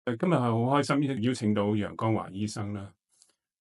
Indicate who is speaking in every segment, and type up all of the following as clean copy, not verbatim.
Speaker 1: 今日係好開心邀請到楊江華醫生啦，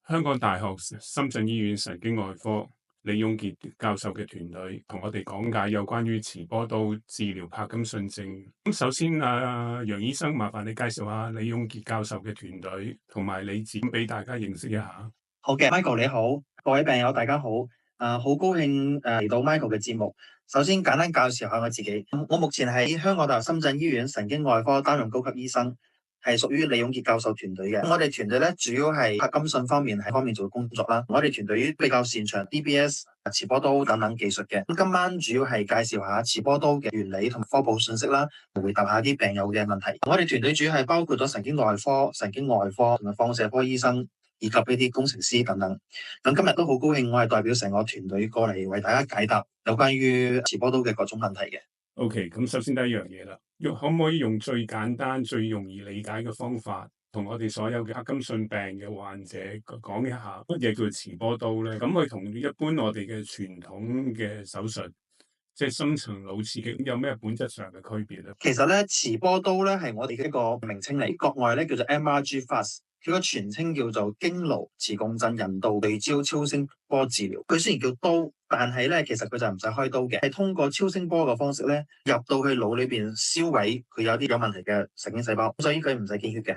Speaker 1: 香港大學深圳醫院神經外科李永傑教授嘅團隊同我哋講解有關於磁波刀治療柏金遜症。咁首先楊醫生麻煩你介紹下李永傑教授嘅團隊同埋你自己俾大家認識一下。
Speaker 2: 好嘅，Michael 你好，各位病友大家好，好高興嚟到 Michael 嘅節目。首先簡單介紹下我自己，我目前喺香港大學深圳醫院神經外科擔任高級醫生，係屬於李永傑教授團隊嘅。我哋團隊咧主要係柏金遜方面做工作啦。我哋團隊比較擅長 DBS、磁波刀等等技術嘅。今晚主要係介紹下磁波刀嘅原理同科普信息啦，回答下啲病友嘅問題。我哋團隊主要係包括咗神經內科、神經外科同埋放射科醫生，以及呢啲工程師等等。咁今日都好高興，我係代表成個團隊過嚟為大家解答有關於磁波刀嘅各種問題嘅。
Speaker 1: OK，咁首先第一樣嘢啦，可唔可以用最簡單、最容易理解嘅方法，同我哋所有嘅柏金遜病嘅患者講一下乜嘢叫做磁波刀咧？咁佢同一般我哋嘅傳統嘅手術，即係深層腦刺激，有咩本質上嘅區別咧？
Speaker 2: 其實咧，磁波刀咧係我哋嘅一個名稱嚟，國外咧叫做 MRG Fast，佢個全稱叫做經顱磁共振人導對焦超聲波治療。佢雖然叫刀，但係咧其實佢就唔使開刀嘅，係通過超聲波嘅方式咧入到去腦裏邊燒毀佢有啲有問題嘅神經細胞，所以佢唔使見血嘅。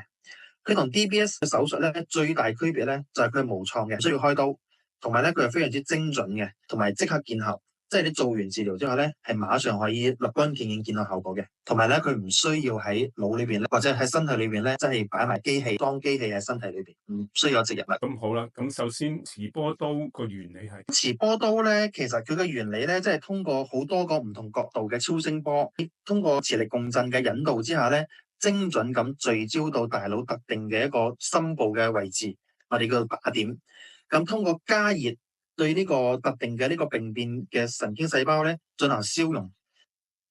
Speaker 2: 佢同 DBS 嘅手術咧最大區別咧就係佢係無創嘅，唔需要開刀，同埋咧佢係非常之精準嘅，同埋即刻見效。即係你做完治療之後咧，係馬上可以立竿見影見到效果嘅，同埋咧佢唔需要喺腦裏邊咧，或者喺身體裏邊咧，即係擺埋機器裝機器喺身體裏邊，唔需要有植入物。
Speaker 1: 咁好啦，咁首先磁波刀個原理係
Speaker 2: 磁波刀咧，其實佢嘅原理咧，即係通過好多個唔同角度嘅超聲波，通過磁力共振嘅引導之下咧，精準咁聚焦到大腦特定嘅一個深部嘅位置，我哋叫做靶點。咁通過加熱對呢個特定嘅呢個病變嘅神經細胞咧進行消融，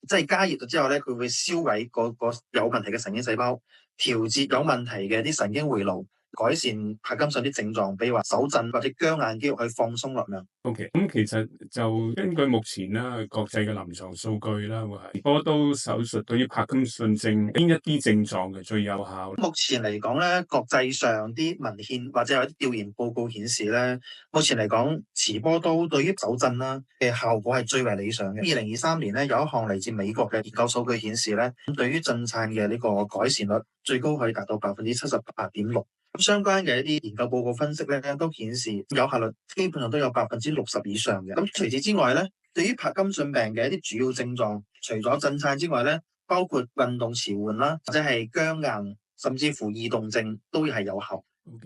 Speaker 2: 即係加熱咗之後咧，佢會燒毀個有問題嘅神經細胞，調節有問題嘅啲神經回路，改善柏金遜啲症狀，比如話手震或者僵硬肌肉去放鬆咁樣。
Speaker 1: OK，咁其實就根據目前啦國際嘅臨床數據啦，會係磁波刀手術對於柏金遜症邊一啲症狀嘅最有效？
Speaker 2: 目前嚟講咧，國際上啲文獻或者有啲調研報告顯示咧，目前嚟講，磁波刀對於手震啦嘅效果係最為理想嘅。2023年咧有一項嚟自美國嘅研究數據顯示咧，對於震顫嘅呢個改善率最高可以達到78.6%。相關嘅一啲研究報告分析咧，都顯示有效率基本上都有60%以上嘅。咁除此之外咧，對於柏金遜病嘅一啲主要症狀，除咗震顫之外咧，包括運動遲緩啦，或者係僵硬，甚至乎異動症都係有效。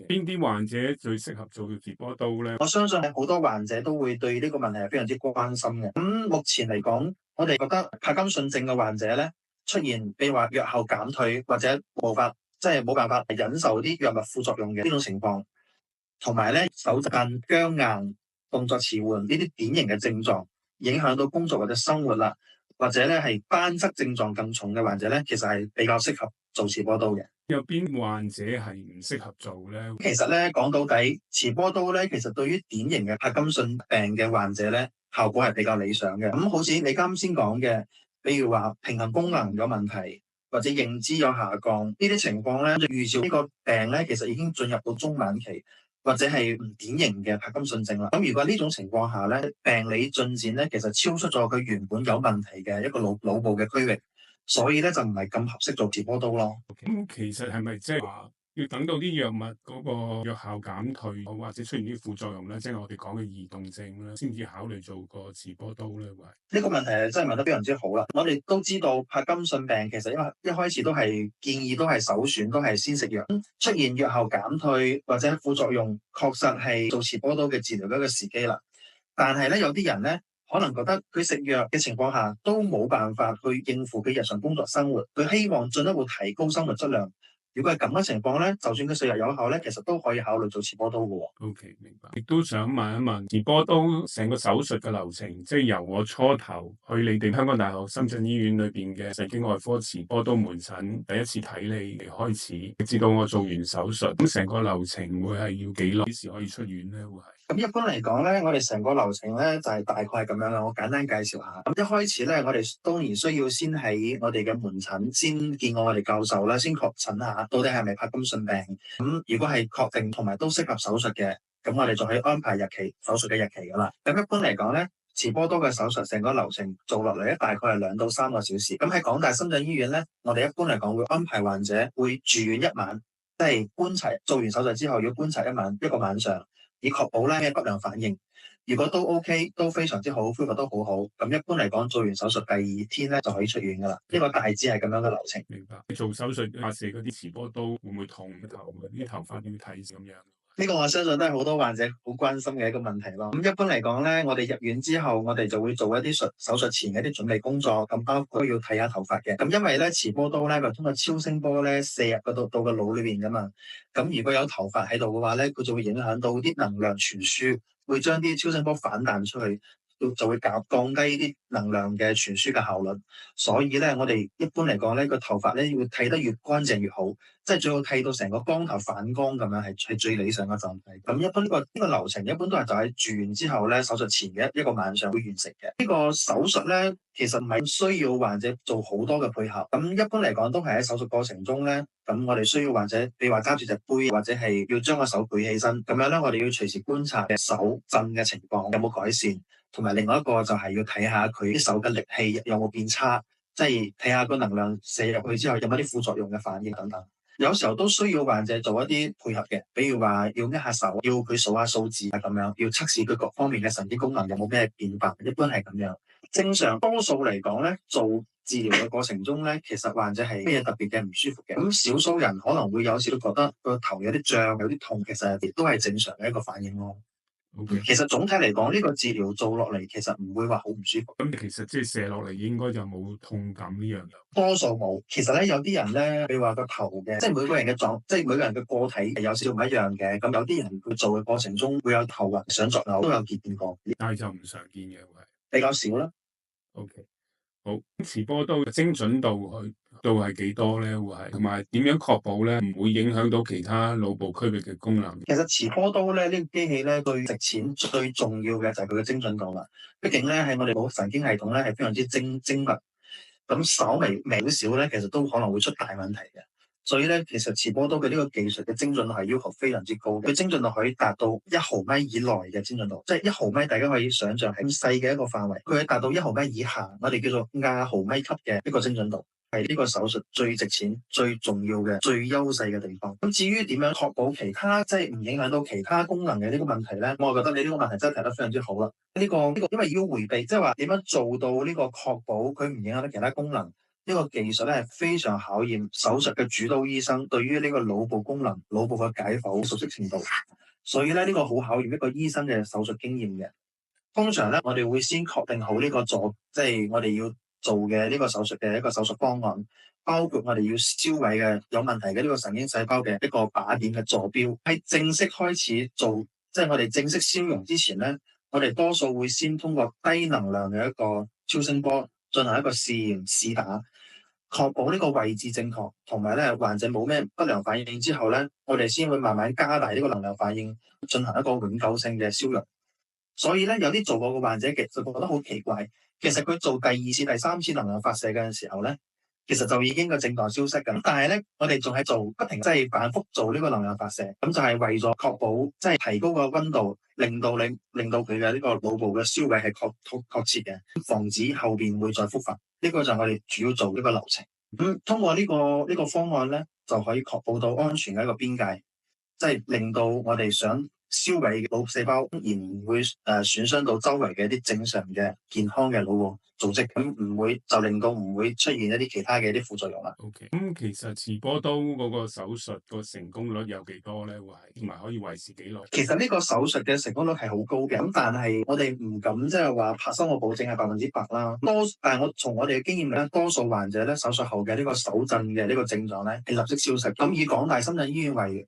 Speaker 1: 邊啲患者最適合做磁波刀咧？
Speaker 2: 我相信好多患者都會對呢個問題係非常之關心嘅。咁目前嚟講，我哋覺得柏金遜症嘅患者咧出現，比如話藥後減退或者冇辦法忍受啲藥物副作用嘅呢種情況，同埋咧手震、僵硬、動作遲緩呢啲典型嘅症狀，影響到工作或者生活啦，或者咧係單側症狀更重嘅患者咧，其實係比較適合做磁波刀嘅。
Speaker 1: 有邊患者係唔適合做咧？
Speaker 2: 其實咧講到底，磁波刀咧其實對於典型嘅柏金遜病嘅患者咧，效果係比較理想嘅。咁好似你啱先講嘅，比如話平衡功能有問題，或者認知有下降呢啲情況咧，就預兆呢個病咧其實已經進入到中晚期，或者係唔典型嘅柏金遜症啦。咁如果呢種情況下咧，病理進展咧其實超出咗佢原本有問題嘅一個腦部嘅區域，所以咧就唔係咁合適做磁波刀咯。
Speaker 1: 咁其實係咪即係話要等到啲藥物嗰個藥效減退，或者出現啲副作用咧，即係我哋講嘅異動症咧，先至考慮做個磁波刀咧？喂，
Speaker 2: 呢個問題真係問得非常之好啦！我哋都知道柏金遜病其實一開始都係建議都係首選都係先食藥，出現藥後減退或者副作用，確實係做磁波刀嘅治療嘅一個時機啦。但係咧有啲人咧可能覺得佢食藥嘅情況下都冇辦法去應付佢日常工作生活，佢希望進一步提高生活質量。如果係咁嘅情況咧，就算佢食藥有效咧，其實都可以考慮做磁波刀嘅。
Speaker 1: OK，明白。亦都想問一問，磁波刀成個手術嘅流程，即係由我初頭去你哋香港大學深圳醫院裏邊嘅神經外科磁波刀門診第一次睇你開始，直至到我做完手術，咁成個流程會係要幾耐？幾時可以出院咧？會係
Speaker 2: 咁一般嚟講咧，我哋成個流程咧就係大概係咁樣嘅。我簡單介紹下。咁一開始咧，我哋當然需要先喺我哋嘅門診先見過我哋教授啦，先確診下到底係咪柏金遜病。咁如果係確定同埋都適合手術嘅，咁我哋就可以安排日期，手術嘅日期噶啦。咁一般嚟講咧，慈波多嘅手術成個流程做落嚟咧，大概係2到3個小時。咁喺港大深圳醫院咧，我哋一般嚟講會安排患者會住院1晚，即係觀察做完手術之後要觀察一個晚上。以確保咧咩不良反應，如果都 OK，都非常之好，恢復都好好，咁一般嚟講做完手術第2天咧就可以出院噶啦。呢個大致係咁樣嘅流程。
Speaker 1: 明白。做手術發射嗰啲磁波刀會唔會痛頭？啲頭髮要睇咁樣。
Speaker 2: 呢個我相信都係好多患者好關心嘅一個問題咯。咁一般嚟講咧，我哋入院之後，我哋就會做一啲手術前嘅一啲準備工作，咁包括要睇下頭髮嘅。咁因為咧磁波刀咧，佢通過超聲波咧射入到個腦裏邊噶嘛。咁如果有頭髮喺度嘅話咧，佢就會影響到啲能量傳輸，會將啲超聲波反彈出去。就會降低啲能量嘅傳輸嘅效率，所以咧我哋一般嚟講咧個頭髮咧要剃得越乾淨越好，即係最好剃到成個光頭反光咁樣係最理想嘅狀態。咁一般呢個流程一般都係就喺住院之後咧手術前嘅一個晚上會完成嘅。呢個手術咧其實唔係需要患者做好多嘅配合，咁一般嚟講都係喺手術過程中咧，咁我哋需要患者譬如話揸住隻杯或者係要將個手舉起身，咁樣咧我哋要隨時觀察隻手震嘅情況有冇改善。同埋另外一個就係要睇下佢啲手嘅力氣有冇變差，即係睇下個能量射入去之後有冇啲副作用嘅反應等等。有時候都需要患者做一啲配合嘅，比如話要握下手，要佢數下數字啊咁樣，要測試佢各方面嘅神經功能有冇咩變化。一般係咁樣。正常多數嚟講咧，做治療嘅過程中咧，其實患者係咩特別嘅唔舒服嘅。咁少數人可能會有時都覺得個頭有啲脹、有啲痛，其實亦都係正常嘅一個反應咯。
Speaker 1: Okay.
Speaker 2: 其實總體嚟講，呢個治療做落嚟，其實唔會話好唔舒服。
Speaker 1: 咁其實即係射落嚟應該就冇痛感呢樣嘢。
Speaker 2: 多數冇。其實咧，有啲人咧，譬如話個頭嘅，即係每個人嘅即係每個人嘅個體係有少少唔一樣嘅。咁有啲人佢做嘅過程中會有頭暈、想作嘔，都有見過。
Speaker 1: 但係就唔常見嘅，會係
Speaker 2: 比較少啦。
Speaker 1: OK。好，磁波刀嘅精準度去到係幾多咧？會係同埋點樣確保咧唔會影響到其他腦部區域嘅功能？
Speaker 2: 其實磁波刀咧呢個機器咧最值錢、最重要嘅就係佢嘅精準度啦。畢竟咧喺我哋腦神經系統咧係非常之精密，咁稍微微少咧，其實都可能會出大問題嘅。所以咧，其實磁波刀嘅呢個技術嘅精準度係要求非常之高，佢精準度可以達到1毫米以內嘅精準度，即係1毫米，大家可以想象係咁細嘅一個範圍，佢係達到1毫米以下，我哋叫做亞毫米級嘅一個精準度，係呢個手術最值錢、最重要嘅、最優勢嘅地方。咁至於點樣確保其他即係唔影響到其他功能嘅呢個問題咧，我覺得你呢個問題真係提得非常之好啦。呢個因為要迴避，即係話點樣做到呢個確保佢唔影響到其他功能。呢個技術咧係非常考驗手術嘅主刀醫生對於呢個腦部功能、腦部嘅解剖熟悉程度，所以咧呢個好考驗一個醫生嘅手術經驗嘅。通常咧，我哋會先確定好呢個即係我哋要做嘅呢個手術嘅一個手術方案，包括我哋要銷毀嘅有問題嘅呢個神經細胞嘅一個靶點嘅坐標。喺正式開始做，即係我哋正式消融之前咧，我哋多數會先通過低能量嘅一個超聲波進行一個試驗試打。確保呢個位置正確，同埋咧患者冇咩不良反應之後咧，我哋先會慢慢加大呢個能量反應，進行一個永久性嘅消融。所以咧，有啲做過嘅患者其實覺得好奇怪，其實佢做第2次、第3次能量發射嘅時候咧，其實就已經個症狀消失㗎。但係咧，我哋仲係不停即係反覆做呢個能量發射，咁就係為咗確保即係提高個溫度，令到佢嘅呢個腦部嘅燒毀係確切嘅，防止後邊會再復發。呢個就係我哋主要做呢個流程。通過呢個方案咧，就可以確保到安全嘅一個邊界，即係令到我哋想燒毀腦細胞而唔會損傷到周圍嘅一啲正常嘅健康嘅腦部組織，咁唔會就令到唔會出現一啲其他嘅一啲副作用啦。
Speaker 1: OK，咁其實磁波刀嗰個手術個成功率有幾多咧？會係同埋可以維持幾耐？
Speaker 2: 其實呢個手術嘅成功率係好高嘅，咁但係我哋唔敢即係話拍生我保證係100%啦。但係我從我哋嘅經驗咧，多數患者咧手術後嘅呢個手震嘅呢個症狀咧係立即消失。咁以港大深圳醫院為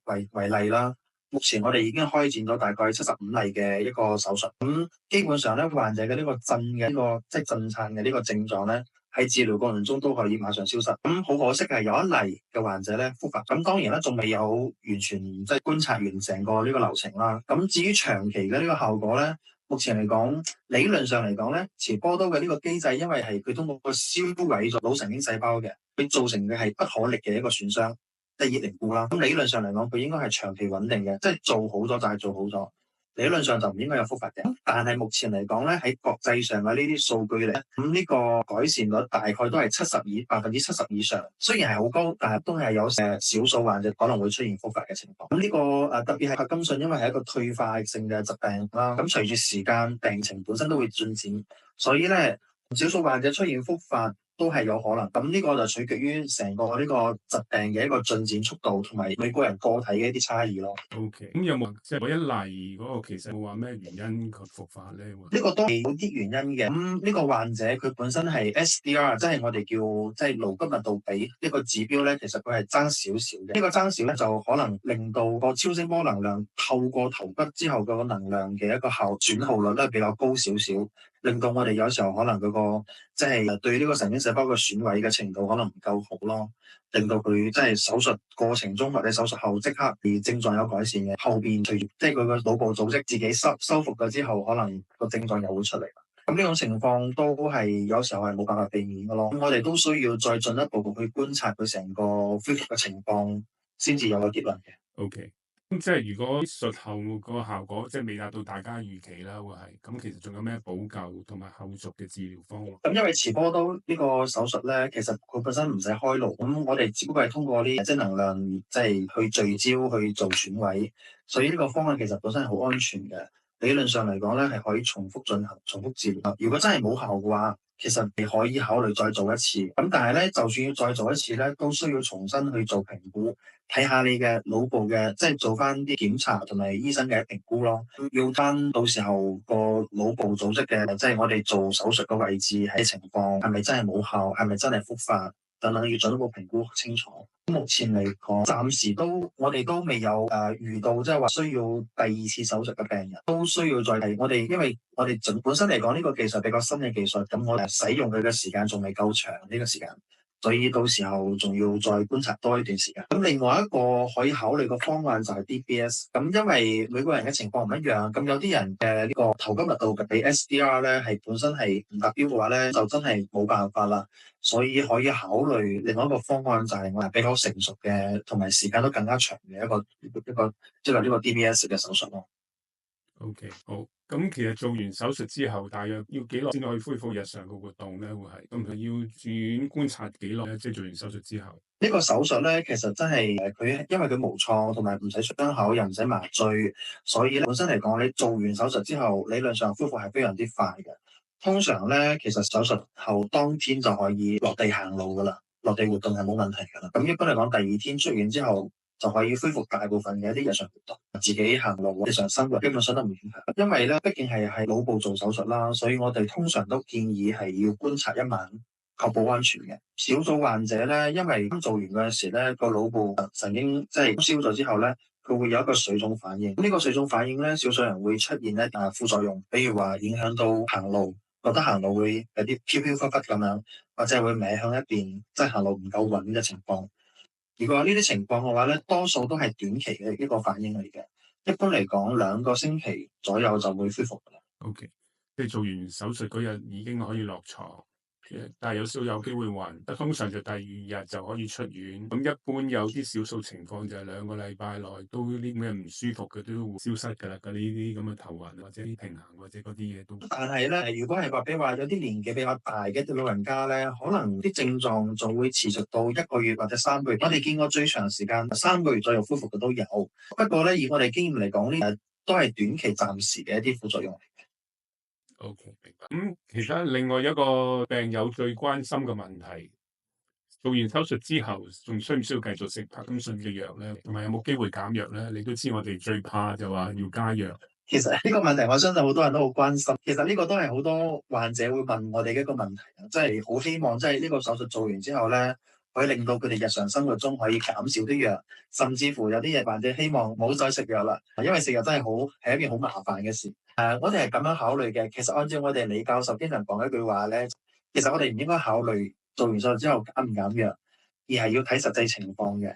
Speaker 2: 例啦。目前我哋已經開展咗大概75例嘅一個手術，咁基本上咧患者嘅呢個震嘅即係震顫嘅呢個症狀咧喺治療過程中都可以馬上消失。咁好可惜係有一例嘅患者咧復發，咁當然啦，仲未有完全即係觀察完成個呢個流程啦。咁至於長期嘅呢個效果咧，目前嚟講，理論上嚟講咧，磁波刀嘅呢個機制，因為係佢通過個燒毀咗腦神經細胞嘅，佢造成嘅係不可逆嘅一個損傷，即係熱凝固啦。咁理論上嚟講，佢應該係長期穩定嘅，即係做好咗就係做好咗。理論上就唔應該有復發嘅，但係目前嚟講咧，喺國際上嘅呢啲數據咧，咁呢個改善率大概都係70%以上。雖然係好高，但係都係有少數患者可能會出現復發嘅情況。咁呢個特別係柏金遜，因為係一個退化性嘅疾病啦，咁隨住時間病情本身都會進展，所以咧少數患者出現復發都係有可能。咁呢個就取決於成個呢個疾病嘅一個進展速度同埋每個人個體嘅一啲差異咯。
Speaker 1: OK，咁有冇即係嗰一例嗰個其實冇話咩原因佢復發咧？
Speaker 2: 呢個都係有啲原因嘅。咁呢個患者佢本身係 SDR，即係我哋叫即係顱骨密度比呢個指標咧，其實佢係爭少少嘅。呢個爭少咧就可能令到個超聲波能量透過頭骨之後個能量嘅一個轉耗率咧比較高少少，令到我哋有時候可能嗰個即係對呢個神經細胞嘅損毀嘅程度可能唔夠好咯，令到佢即係手術過程中或者手術後即刻而症狀有改善嘅，後邊隨住即係佢個腦部組織自己修復咗之後，可能個症狀又會出嚟。咁呢種情況都係有時候係冇辦法避免嘅咯。咁我哋都需要再進一步去觀察佢成個恢復嘅情況，先至有個結論嘅。
Speaker 1: OK。咁即係如果術後個效果即係未達到大家預期啦，會係咁，其實仲有咩補救同埋後續嘅治療方案？
Speaker 2: 咁因為磁波刀呢個手術咧，其實佢本身唔使開顱，咁我哋只不過係通過啲即係能量即係去聚焦去做損毀，所以呢個方案其實本身係好安全嘅。理論上嚟講咧，係可以重複進行、重複治療。如果真係冇效嘅話，其實你可以考慮再做一次。咁但係咧，就算要再做一次咧，都需要重新去做評估，睇下你嘅腦部嘅，即係做翻啲檢查同埋醫生嘅評估咯。要翻到時候個腦部組織嘅，即係我哋做手術嘅位置喺情況係咪真係冇效，係咪真係復發等等，要進一步評估清楚。目前嚟講，暫時我哋都未有遇到即係話需要第二次手術嘅病人，都需要再係我哋，因為我哋本身嚟講呢個技術比較新嘅技術，咁我哋使用佢嘅時間仲未夠長呢個時間。所以到時候仲要再觀察多一段時間。咁另外一個可以考慮嘅方案就係 DBS。咁因為每個人嘅情況唔一樣，咁有啲人嘅呢個頭骨密度比 SDR 咧係本身係唔達標嘅話咧，就真係冇辦法啦。所以可以考慮另外一個方案，就係我哋比較成熟嘅，同埋時間都更加長嘅一個即係呢個 DBS 嘅手術咯。
Speaker 1: OK，好。咁其實做完手術之後，大約要幾耐先可以恢復日常嘅活動咧？會係咁佢要住院觀察幾耐咧？即係做完手術之後，
Speaker 2: 呢個手術咧，其實真係佢因為佢無創，同埋唔使出傷口，又唔使麻醉，所以咧本身嚟講，你做完手術之後，理論上恢復係非常之快嘅。通常咧，其實手術後當天就可以落地行路噶啦，落地活動係冇問題噶啦。咁一般嚟講，第二天出院之後，就可以恢復大部分嘅一啲日常活動，自己行路、日常生活基本上都唔影響。因為咧，畢竟係腦部做手術啦，所以我哋通常都建議係要觀察一晚，確保安全嘅。少數患者咧，因為做完嗰陣時咧，個腦部神經即係燒咗之後咧，佢會有一個水腫反應。呢個水腫反應咧，少數人會出現咧副作用，比如話影響到行路，覺得行路會有啲飄飄忽忽咁樣，或者係會歪向一邊，即係行路唔夠穩嘅情況。如果有呢啲情況嘅話咧，多數都係短期嘅一個反應嚟嘅。一般嚟講，2個星期左右就會恢復㗎啦。
Speaker 1: OK，即係做完手術嗰日已經可以落床。但係有少有機會還，通常就第二日就可以出院。咁一般有啲少數情況就係2個禮拜內都啲咩唔舒服嘅都會消失㗎啦。呢啲咁嘅頭暈或者啲平衡或者嗰啲嘢都。但係咧，如果係話比如話有啲年紀比較大嘅啲老人家咧，可能啲症狀就會持續到1個月或者3個月。我哋見過最長時間3個月左右恢復嘅都有。不過咧，以我哋經驗嚟講，呢都係短期暫時嘅一啲副作用。OK，明白。咁其實另外一個病友最關心嘅問題，做完手術之後，仲需唔需要繼續食柏金遜嘅藥咧？同埋有冇機會減藥咧？你都知我哋最怕就話要加藥。
Speaker 2: 其實呢個問題，我相信好多人都好關心。其實呢個都係好多患者會問我哋嘅一個問題，即係好希望即係呢個手術做完之後咧，可以令到佢哋日常生活中可以減少啲藥，甚至乎有啲嘢患者希望唔好再食藥啦，因為食藥真係係一件好麻煩嘅事。我哋係咁樣考慮嘅。其實按照我哋李教授經常講一句話咧，其實我哋唔應該考慮做完手術之後減唔減藥，而係要睇實際情況嘅。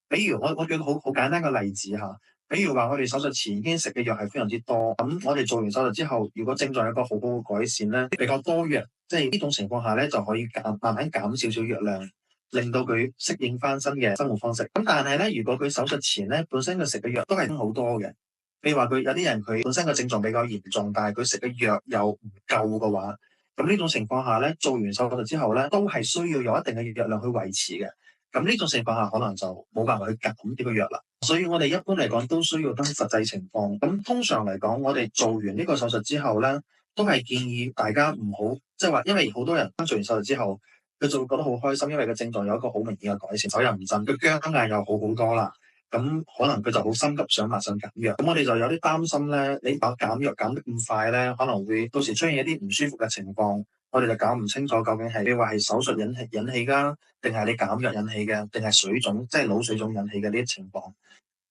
Speaker 2: 比如我舉個好簡單嘅例子嚇，比如話我哋手術前已經食嘅藥係非常之多，咁我哋做完手術之後，如果症狀有一個好好嘅改善咧，比較多藥，即係呢種情況下咧，就可以慢慢減少少藥量，令到佢適應翻新嘅生活方式。咁但係咧，如果佢手術前咧本身佢食嘅藥都係好多嘅，譬如話佢有啲人佢本身嘅症狀比較嚴重，但係佢食嘅藥又唔夠嘅話，咁呢種情況下咧，做完手術之後咧，都係需要有一定嘅藥量去維持嘅。咁呢種情況下，可能就冇辦法去減呢個藥啦。所以我哋一般嚟講都需要睇實際情況。咁通常嚟講，我哋做完呢個手術之後咧，都係建議大家唔好即係話，因為好多人做完手術之後，佢就會覺得好開心，因為個症狀有一個好明顯嘅改善，手又唔震，佢僵硬又好好多啦。咁可能佢就好心急想馬上減藥。咁我哋就有啲擔心咧，你把減藥減得咁快咧，可能會到時出現一啲唔舒服嘅情況。我哋就搞唔清楚究竟係你話係手術引起㗎，定係你減藥引起嘅，定係水腫即係腦水腫引起嘅呢啲情況。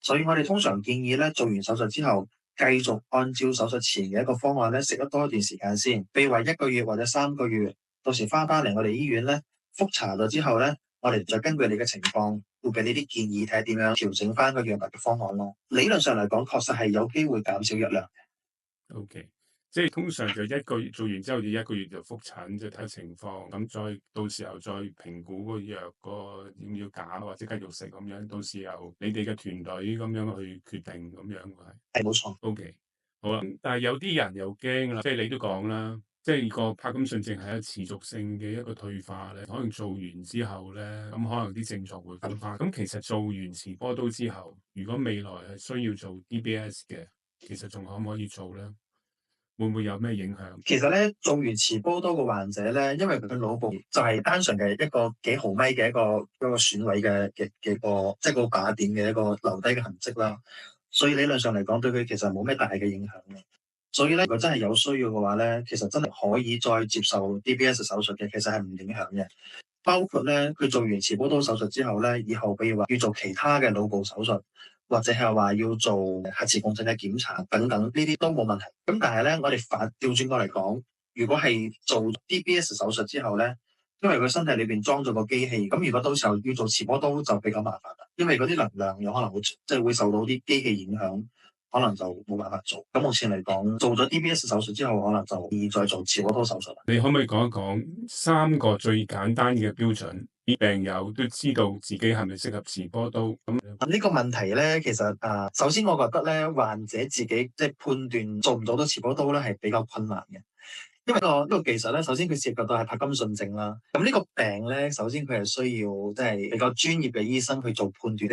Speaker 2: 所以我哋通常建議咧，做完手術之後，繼續按照手術前嘅一個方案咧，食得多一段時間先，譬如話1個月或者3個月，到時翻嚟我哋醫院咧覆查咗之後咧，我哋就根據你嘅情況，會俾你啲建議睇下點樣調整翻個藥物嘅方案咯。理論上嚟講，確實係有機會減少藥量。
Speaker 1: OK，即係通常就1個月做完之後，要1個月就覆診，就睇情況，咁再到時候再評估個藥個要唔要減或者繼續食咁樣，到時候你哋嘅團隊咁樣去決定咁樣係。
Speaker 2: 係冇錯。
Speaker 1: OK，好啊。但係有啲人又驚啦，即係你都講啦，即係個帕金遜症係一個持續性嘅一個退化咧，可能做完之後咧，咁可能啲症狀會翻返。咁其實做完磁波刀之後，如果未來係需要做 DBS 嘅，其實仲可唔可以做咧？會唔會有咩影響？
Speaker 2: 其實咧，做完磁波刀嘅患者咧，因為佢嘅腦部就係單純嘅一個幾毫米嘅一個損毀嘅個即係個靶點嘅一個留低嘅痕跡啦。所以理論上嚟講，對佢其實冇咩大嘅影響嘅。所以咧，如果真係有需要嘅話咧，其實真係可以再接受 DBS 手術嘅，其實係唔影響嘅。包括咧，佢做完磁波刀手術之後咧，以後比如話要做其他嘅腦部手術，或者係話要做核磁共振嘅檢查等等，呢啲都冇問題。咁但係咧，我哋調轉過嚟講，如果係做 DBS 手術之後咧，因為佢身體裏邊裝咗個機器，咁如果到時候要做磁波刀就比較麻煩啦，因為嗰啲能量有可能會即係會受到啲機器影響，可能就冇辦法做。咁目前嚟講，做咗 DBS 手術之後，可能就易再做磁波刀手術啦。
Speaker 1: 你可唔可以講一講3個最簡單嘅標準，啲病友都知道自己係咪適合磁波刀？咁
Speaker 2: 呢個問題咧，其實首先我覺得咧，患者自己即係判斷做唔做到磁波刀咧，係比較困難嘅。因為呢個技術咧，首先佢涉及到係帕金遜症啦。咁呢個病咧，首先佢係需要即係比較專業嘅醫生去做判斷。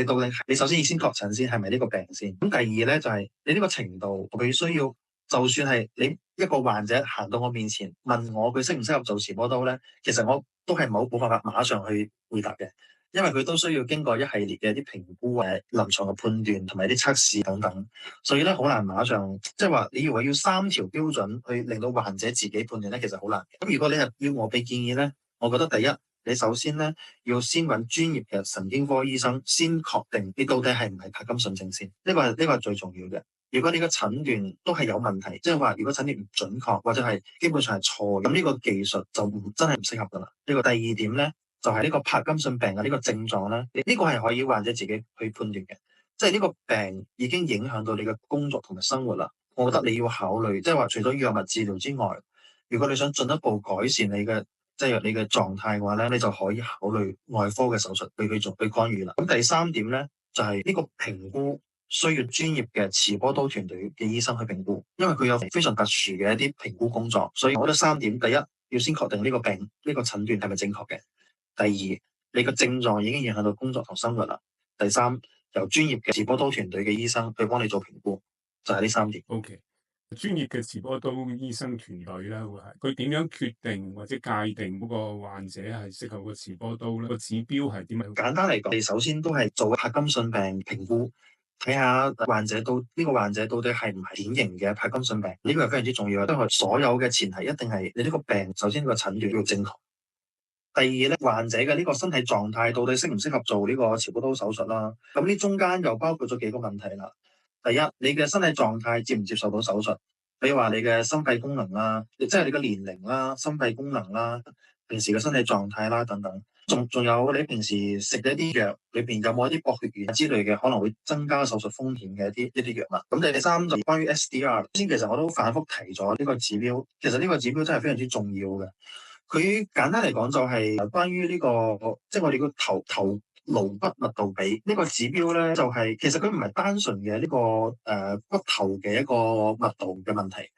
Speaker 2: 你首先要先確診先係咪呢個病先。咁第二咧就係你呢個程度，佢需要就算係你一個患者行到我面前問我佢適唔適合做磁波刀咧，其實我都係冇辦法馬上去回答嘅。因為佢都需要經過一系列嘅啲評估、臨床嘅判斷同埋啲測試等等，所以咧好難馬上即係話你以為要3條標準去令到患者自己判斷咧，其實好難。咁如果你係要我俾建議咧，我覺得第一，你首先咧要先揾專業嘅神經科醫生，先確定你到底係唔係帕金遜症先，呢個係最重要嘅。如果你嘅診斷都係有問題，即係話如果診斷唔準確或者係基本上係錯，咁呢個技術就真係唔適合噶啦。呢個第二點咧。就係呢個帕金遜病嘅呢個症狀咧，呢個係可以患者自己去判斷嘅。即係呢個病已經影響到你嘅工作同埋生活啦。我覺得你要考慮，即係話除咗藥物治療之外，如果你想進一步改善你嘅狀態嘅話咧，你就可以考慮外科嘅手術去干預啦。咁第三點咧，就係呢個評估需要專業嘅磁波刀團隊嘅醫生去評估，因為佢有非常特殊嘅一啲評估工作。所以我覺得3點，第一要先確定呢個病呢個診斷係咪正確嘅。第二，你個症狀已經影響到工作同生活啦。第三，由專業嘅磁波刀團隊嘅醫生去幫你做評估，就係呢3點。
Speaker 1: OK，專業嘅磁波刀醫生團隊咧，會係佢點樣決定或者界定嗰個患者係適合個磁波刀咧？個指標係點樣？
Speaker 2: 簡單嚟講，你首先都係做帕金遜病評估，睇下呢個患者到底係唔係典型嘅帕金遜病，呢個係非常之重要嘅。因為所有嘅前提一定係你呢個病首先個診斷要正確。第二咧，患者嘅呢個身體狀態到底適唔適合做呢個磁波刀手術啦？咁呢中間又包括咗幾個問題啦。第一，你嘅身體狀態接唔接受到手術？比如話你嘅心肺功能啦，即係你嘅年齡啦、心肺功能啦、平時嘅身體狀態啦等等，仲有你平時食嘅一啲藥裏邊有冇一啲薄血丸之類嘅可能會增加手術風險嘅一啲藥物。咁第三就關於 SDR，先其實我都反覆提咗呢個指標，其實呢個指標真係非常之重要嘅。佢簡單嚟講就係關於呢個，即係我哋個頭顱骨密度比呢個指標咧，就係其實佢唔係單純嘅呢個骨頭嘅一個密度嘅問題，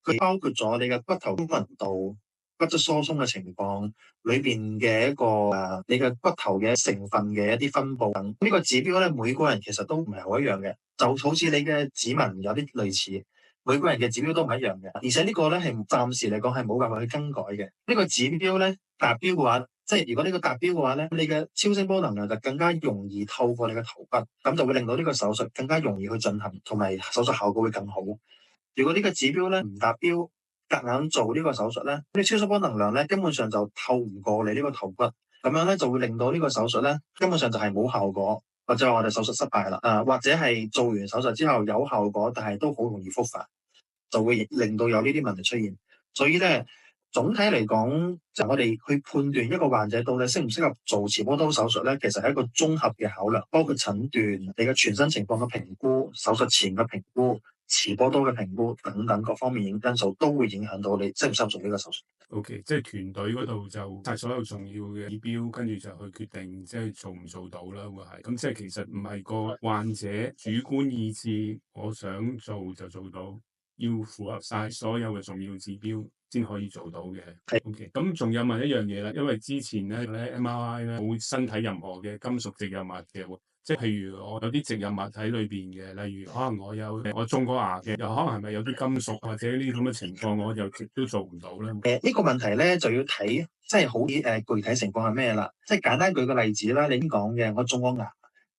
Speaker 2: 佢包括咗你嘅骨頭密度、骨質疏鬆嘅情況裏邊嘅一個你嘅骨頭嘅成分嘅一啲分佈等。呢個指標咧，每個人其實都唔係好一樣嘅，就好似你嘅指紋有啲類似。每個人嘅指標都唔一樣嘅，而且呢個咧係暫時嚟講係冇辦法去更改嘅。呢個指標咧達標嘅話，即係如果呢個達標嘅話咧，你嘅超聲波能量就更加容易透過你嘅頭骨，咁就會令到呢個手術更加容易去進行，同埋手術效果會更好。如果呢個指標咧唔達標，夾硬做呢個手術咧，呢超聲波能量咧根本上就透唔過你呢個頭骨，咁樣咧就會令到呢個手術咧根本上就係冇效果。或者話我哋手術失敗啦，或者係做完手術之後有效果，但係都好容易復發，就會令到有呢啲問題出現。所以咧，總體嚟講，就我哋去判斷一個患者到底適唔適合做磁波刀手術咧，其實係一個綜合嘅考量，包括診斷、你嘅全身情況嘅評估、手術前嘅評估、磁波刀嘅評估等等各方面因素，都會影響到你適唔適合做呢個手術。
Speaker 1: OK，即係團隊嗰度就晒所有重要嘅指標，跟住就去決定即係做唔做到啦，會係咁。即係其實唔係個患者主觀意志，我想做就做到，要符合晒所有嘅重要指標先可以做到嘅。OK，咁仲有問一樣嘢啦，因為之前咧 MRI 咧冇身體任何嘅金屬植入物嘅喎。即係譬如我有啲植入物喺裏邊嘅，例如可能我種過牙嘅，又可能係咪有啲金屬或者呢啲咁嘅情況，我又亦都做唔到咧。
Speaker 2: 呢個問題咧就要睇，即係好具體情況係咩啦？即係簡單舉個例子啦，你已經講嘅，我種過牙，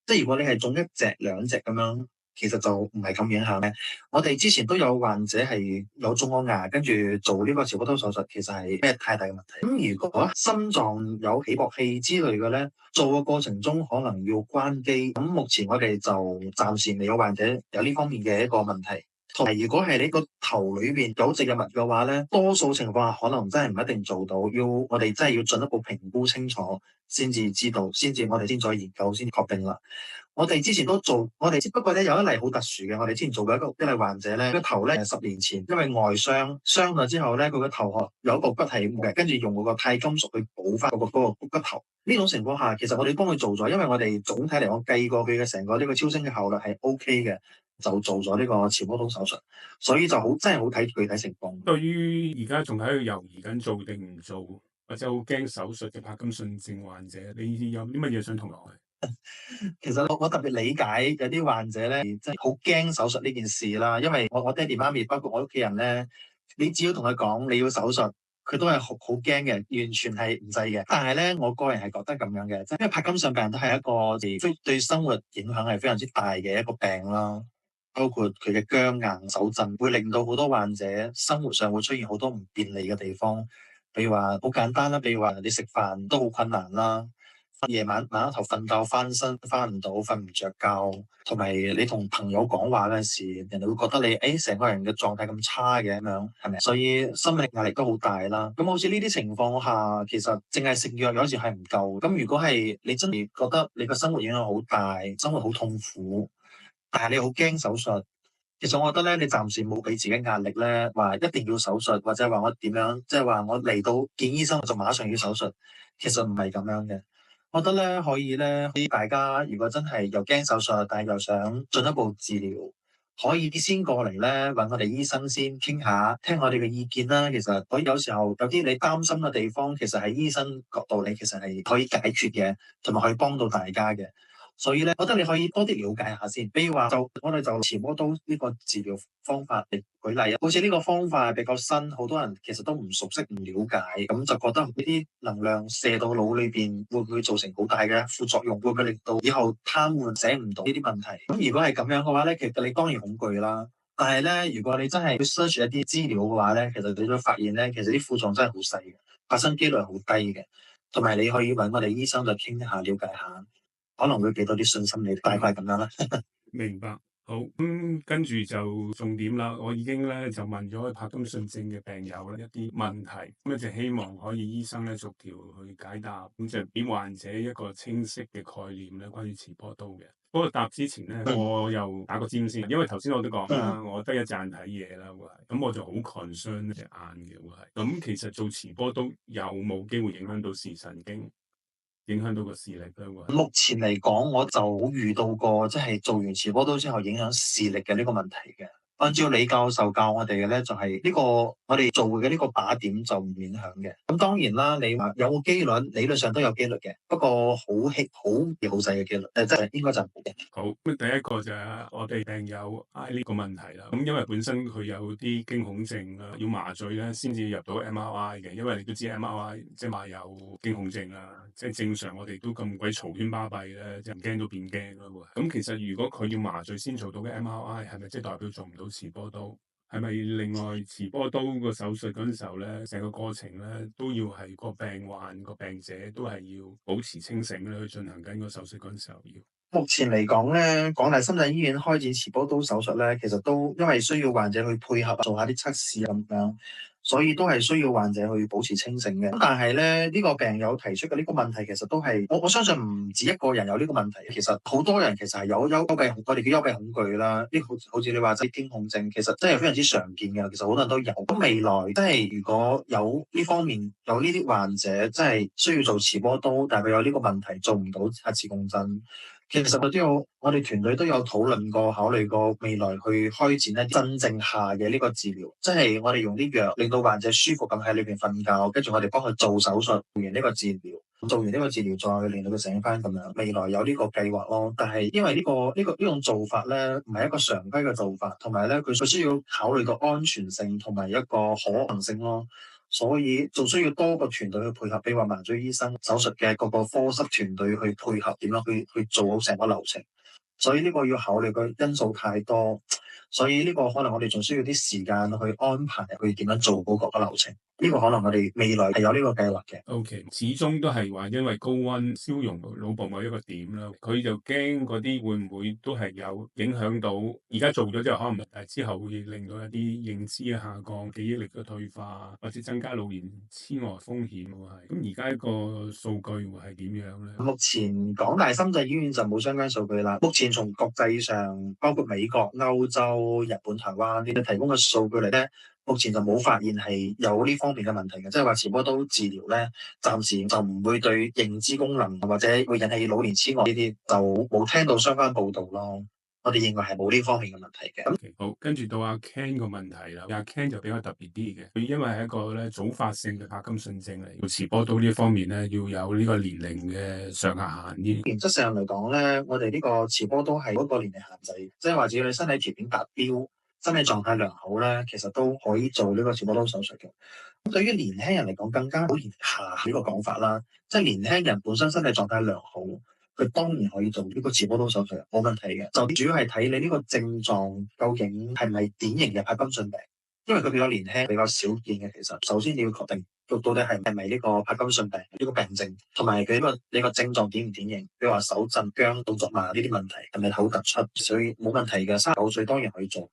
Speaker 2: 即係如果你係種一隻兩隻咁樣，其實就唔係咁影響嘅。我哋之前都有患者係有種過牙，跟住做呢個磁波刀手術，其實係咩太大嘅問題。咁如果心臟有起搏器之類嘅咧，做嘅過程中可能要關機。咁目前我哋就暫時未有患者有呢方面嘅一個問題。同埋，如果係你個頭裏邊有植入物嘅話咧，多數情況下可能真係唔一定做到，我哋真係要進一步評估清楚先至知道，我哋先再研究先確定啦。我哋之前都做，我哋只不過咧有一例好特殊嘅，我哋之前做過一例患者咧，個頭咧10年前因為外傷咗之後咧，佢個頭殼有一個骨係冇嘅，跟住用嗰個鈦金屬去補翻嗰個骨頭。呢種情況下，其實我哋幫佢做咗，因為我哋總體嚟講計過佢嘅成個呢個超聲嘅效率係 OK 嘅。就做咗呢個磁波刀手術，所以就真係好睇具體情況。
Speaker 1: 對於而家仲喺度猶豫緊做定唔做，或者好驚手術嘅帕金遜症患者，你有啲乜嘢想同我講？
Speaker 2: 其實我特別理解有啲患者咧，真係好驚手術呢件事啦。因為我爹哋媽咪，包括我屋企人咧，你只要同佢講你要手術，佢都係好驚嘅，完全係唔制嘅。但係咧，我個人係覺得咁樣嘅，即係因為帕金遜病人都係一個對生活影響係非常之大嘅一個病啦。包括佢嘅僵硬手震，會令到好多患者生活上會出現好多唔便利嘅地方，比如話好簡單啦，比如話你食飯都好困難啦，夜晚一頭瞓覺翻身翻唔到，瞓唔着覺，同埋你同朋友講話嗰陣時，人哋會覺得你成個人嘅狀態咁差嘅咁樣，係咪？所以心理壓力都好大啦。咁好似呢啲情況下，其實淨係食藥有時係唔夠。咁如果係你真係覺得你個生活影響好大，生活好痛苦，但係你好驚手術，其實我覺得咧，你暫時冇俾自己壓力咧，話一定要手術，或者話我點樣，即係話我嚟到見醫生我就馬上要手術，其實唔係咁樣嘅。我覺得咧可以咧，大家如果真係又驚手術，但係又想進一步治療，可以先過嚟咧揾我哋醫生先傾下，聽我哋嘅意見啦。其實有時候有啲你擔心嘅地方，其實喺醫生角度你其實係可以解決嘅，同埋可以幫到大家嘅。所以咧，我覺得你可以多啲了解下先。比如話，我哋就磁波刀呢個治療方法嚟舉例啊。好似呢個方法比較新，好多人其實都唔熟悉、唔了解，咁就覺得呢啲能量射到腦裏邊，會唔會造成好大嘅副作用？會唔會令到以後癱瘓、醒唔到呢啲問題？咁如果係咁樣嘅話咧，其實你當然恐懼啦。但係咧，如果你真係去 search 一啲資料嘅話咧，其實你會發現咧，其實啲副作用真係好細嘅，發生機率係好低嘅。同埋你可以揾我哋醫生再傾一下、了解下。可能會俾多啲信心你，大概咁樣啦。
Speaker 1: 明白。好，跟住就重點啦。我已經咧就問咗柏金遜症嘅病友咧一啲問題，咁就希望可以醫生咧逐條去解答，咁就俾患者一個清晰嘅概念咧，關於持波刀嘅。不過答之前咧，我又打個尖先，因為頭先我都講啦，我得一隻眼睇嘢啦，會係咁我就好 concern 隻眼嘅會係。咁其實做持波刀有冇機會影響到視神經？影響到個視力咧會。
Speaker 2: 目前嚟講，我就冇遇到過即係做完持波刀之後影響視力嘅呢個問題嘅。按照李教授教我哋嘅咧，就係呢個我哋做嘅呢個靶點就唔影響嘅。咁當然啦，你話有冇機率？理論上都有機率嘅，不過好細嘅機率，即係應該就冇嘅。
Speaker 1: 好，咁第一個就係我哋病友嗌呢個問題啦。咁因為本身佢有啲驚恐症啦，要麻醉咧先至入到 MRI 嘅。因為你都知 MRI 即係話有驚恐症啦，即係正常我哋都咁鬼嘈喧巴閉咧，即係唔驚都變驚啦喎。咁其實如果佢要麻醉先做到嘅 MRI，係咪即係代表做唔到持波刀？係咪另外持波刀個手術嗰陣時候咧，成個過程咧都要係個病患個病者都係要保持清醒咧去進行緊個手術嗰陣時候要？
Speaker 2: 目前嚟講咧，港大深圳醫院開展持波刀手術咧，其實都因為需要患者去配合做下啲測試咁樣，所以都係需要患者去保持清醒嘅。咁但係咧，呢個病友提出嘅呢個問題，其實都係我相信唔止一個人有呢個問題。其實好多人其實係有幽閉，我哋叫幽閉恐懼啦。呢好似你話即係驚恐症，其實真係非常之常見嘅。其實好多人都有。咁未來即係如果有呢方面有呢啲患者，真係需要做持波刀，但係佢有呢個問題做唔到核磁共振。其實我哋團隊都有討論過、考慮過未來去開展一啲真正下嘅呢個治療，即係我哋用啲藥令到患者舒服咁喺裏邊瞓覺，跟住我哋幫佢做手術，做完呢個治療，再令到佢醒翻咁樣。未來有呢個計劃咯，但係因為呢種做法咧，唔係一個常規嘅做法，同埋咧佢需要考慮個安全性同埋一個可行性咯。所以仲需要多個團隊去配合，比如話麻醉醫生、手術嘅各個科室團隊去配合，點樣去做好成個流程。所以呢個要考慮嘅因素太多，所以呢個可能我哋仲需要啲時間去安排去點樣做好嗰個流程。呢個可能我哋未來係有呢個計劃嘅。
Speaker 1: O.K. 始終都係話因為高溫燒溶腦部某一個點啦，佢就驚嗰啲會唔會都係有影響到。而家做咗之後可能，但係之後會令到一啲認知嘅下降、記憶力嘅退化，或者增加老年痴呆風險喎係。咁而家一個數據會係點樣咧？
Speaker 2: 目前港大深圳醫院就冇相關數據啦。目前從國際上，包括美國、歐洲、日本、台灣呢啲提供嘅數據嚟咧，目前就冇發現係有呢方面嘅問題嘅，即係話持波刀治療咧，暫時就唔會對認知功能或者會引起老年痴呆呢啲，就冇聽到相關報導咯。我哋認為係冇呢方面嘅問題嘅。
Speaker 1: Okay, 好，跟住到阿 Ken 個問題啦。阿 Ken 就比較特別啲嘅，佢因為係一個咧早發性嘅柏金遜症嚟，持波刀呢一方面咧要有呢個年齡嘅上下限啲。
Speaker 2: 原則上嚟講咧，我哋呢個持波刀係嗰個年齡限制，即係話只要你身體條件達標、身體狀態良好咧，其實都可以做呢個持波刀手術嘅。咁對於年輕人嚟講，更加好年下呢個講法啦，即係年輕人本身身體狀態良好，佢當然可以做呢個持波刀手術，冇問題嘅。就主要係睇你呢個症狀究竟係咪典型嘅柏金遜病，因為佢比較年輕、比較少見嘅。其實首先你要確定到底係咪呢個柏金遜病呢個病症，同埋佢呢個症狀典唔典型，比如話手震、僵、動作慢呢啲問題係咪好突出，所以冇問題嘅。39歲當然可以做。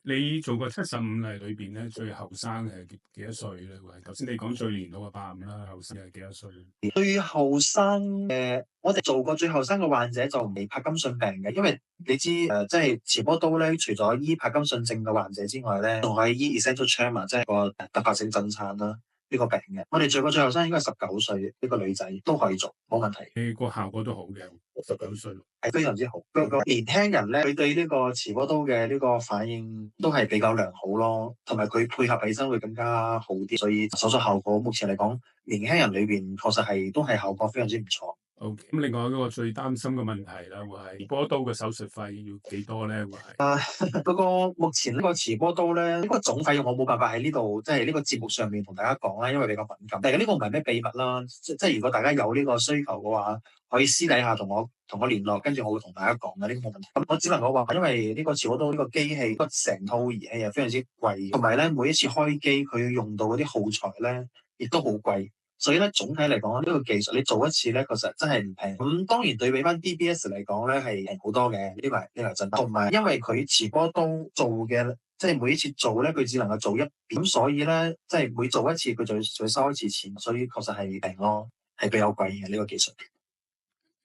Speaker 1: 你做過75例裏邊咧，最後生係幾多歲咧？頭先你講最年老嘅85啦，後生係幾多歲？
Speaker 2: 最後生嘅，我哋做過最後生嘅患者就唔係柏金遜病嘅，因為你知即係持波刀咧，除咗醫柏金遜症嘅患者之外咧，仲可以醫 essential tremor，即係個突發性震顫啦。呢個病嘅，我哋做過最後生應該係19歲呢個女仔都可以做，冇問題。
Speaker 1: 你個效果都好嘅，19歲
Speaker 2: 係非常之好。個年輕人咧，佢對呢個持波刀嘅呢個反應都係比較良好咯，同埋佢配合起身會更加好啲，所以手術效果目前嚟講，年輕人裏邊確實都係效果非常之唔錯。
Speaker 1: O.K. 咁另外一個最擔心嘅問題啦，會係持波刀嘅手術費要幾多咧？會係
Speaker 2: 嗰個目前呢個持波刀咧，呢個總費用我冇辦法喺呢度，即係呢個節目上面同大家講啦，因為比較敏感。但係呢個唔係咩秘密啦，即係如果大家有呢個需求嘅話，可以私底下同我聯絡，跟住我會同大家講嘅，呢個冇問題。咁我只能夠話，因為呢個持波刀呢個機器，成套儀器係非常之貴，同埋咧每一次開機佢用到嗰啲耗材咧，亦都好貴。所以咧總體嚟講，呢個技術你做一次咧，確實真係唔平。咁當然對比翻 DBS 嚟講咧，係平好多嘅，呢個係真。同埋因為佢持波刀做嘅，即係每一次做咧，佢只能夠做一遍，咁所以咧，即係每做一次佢就要收一次錢，所以確實係平咯，係比較貴嘅呢個技術。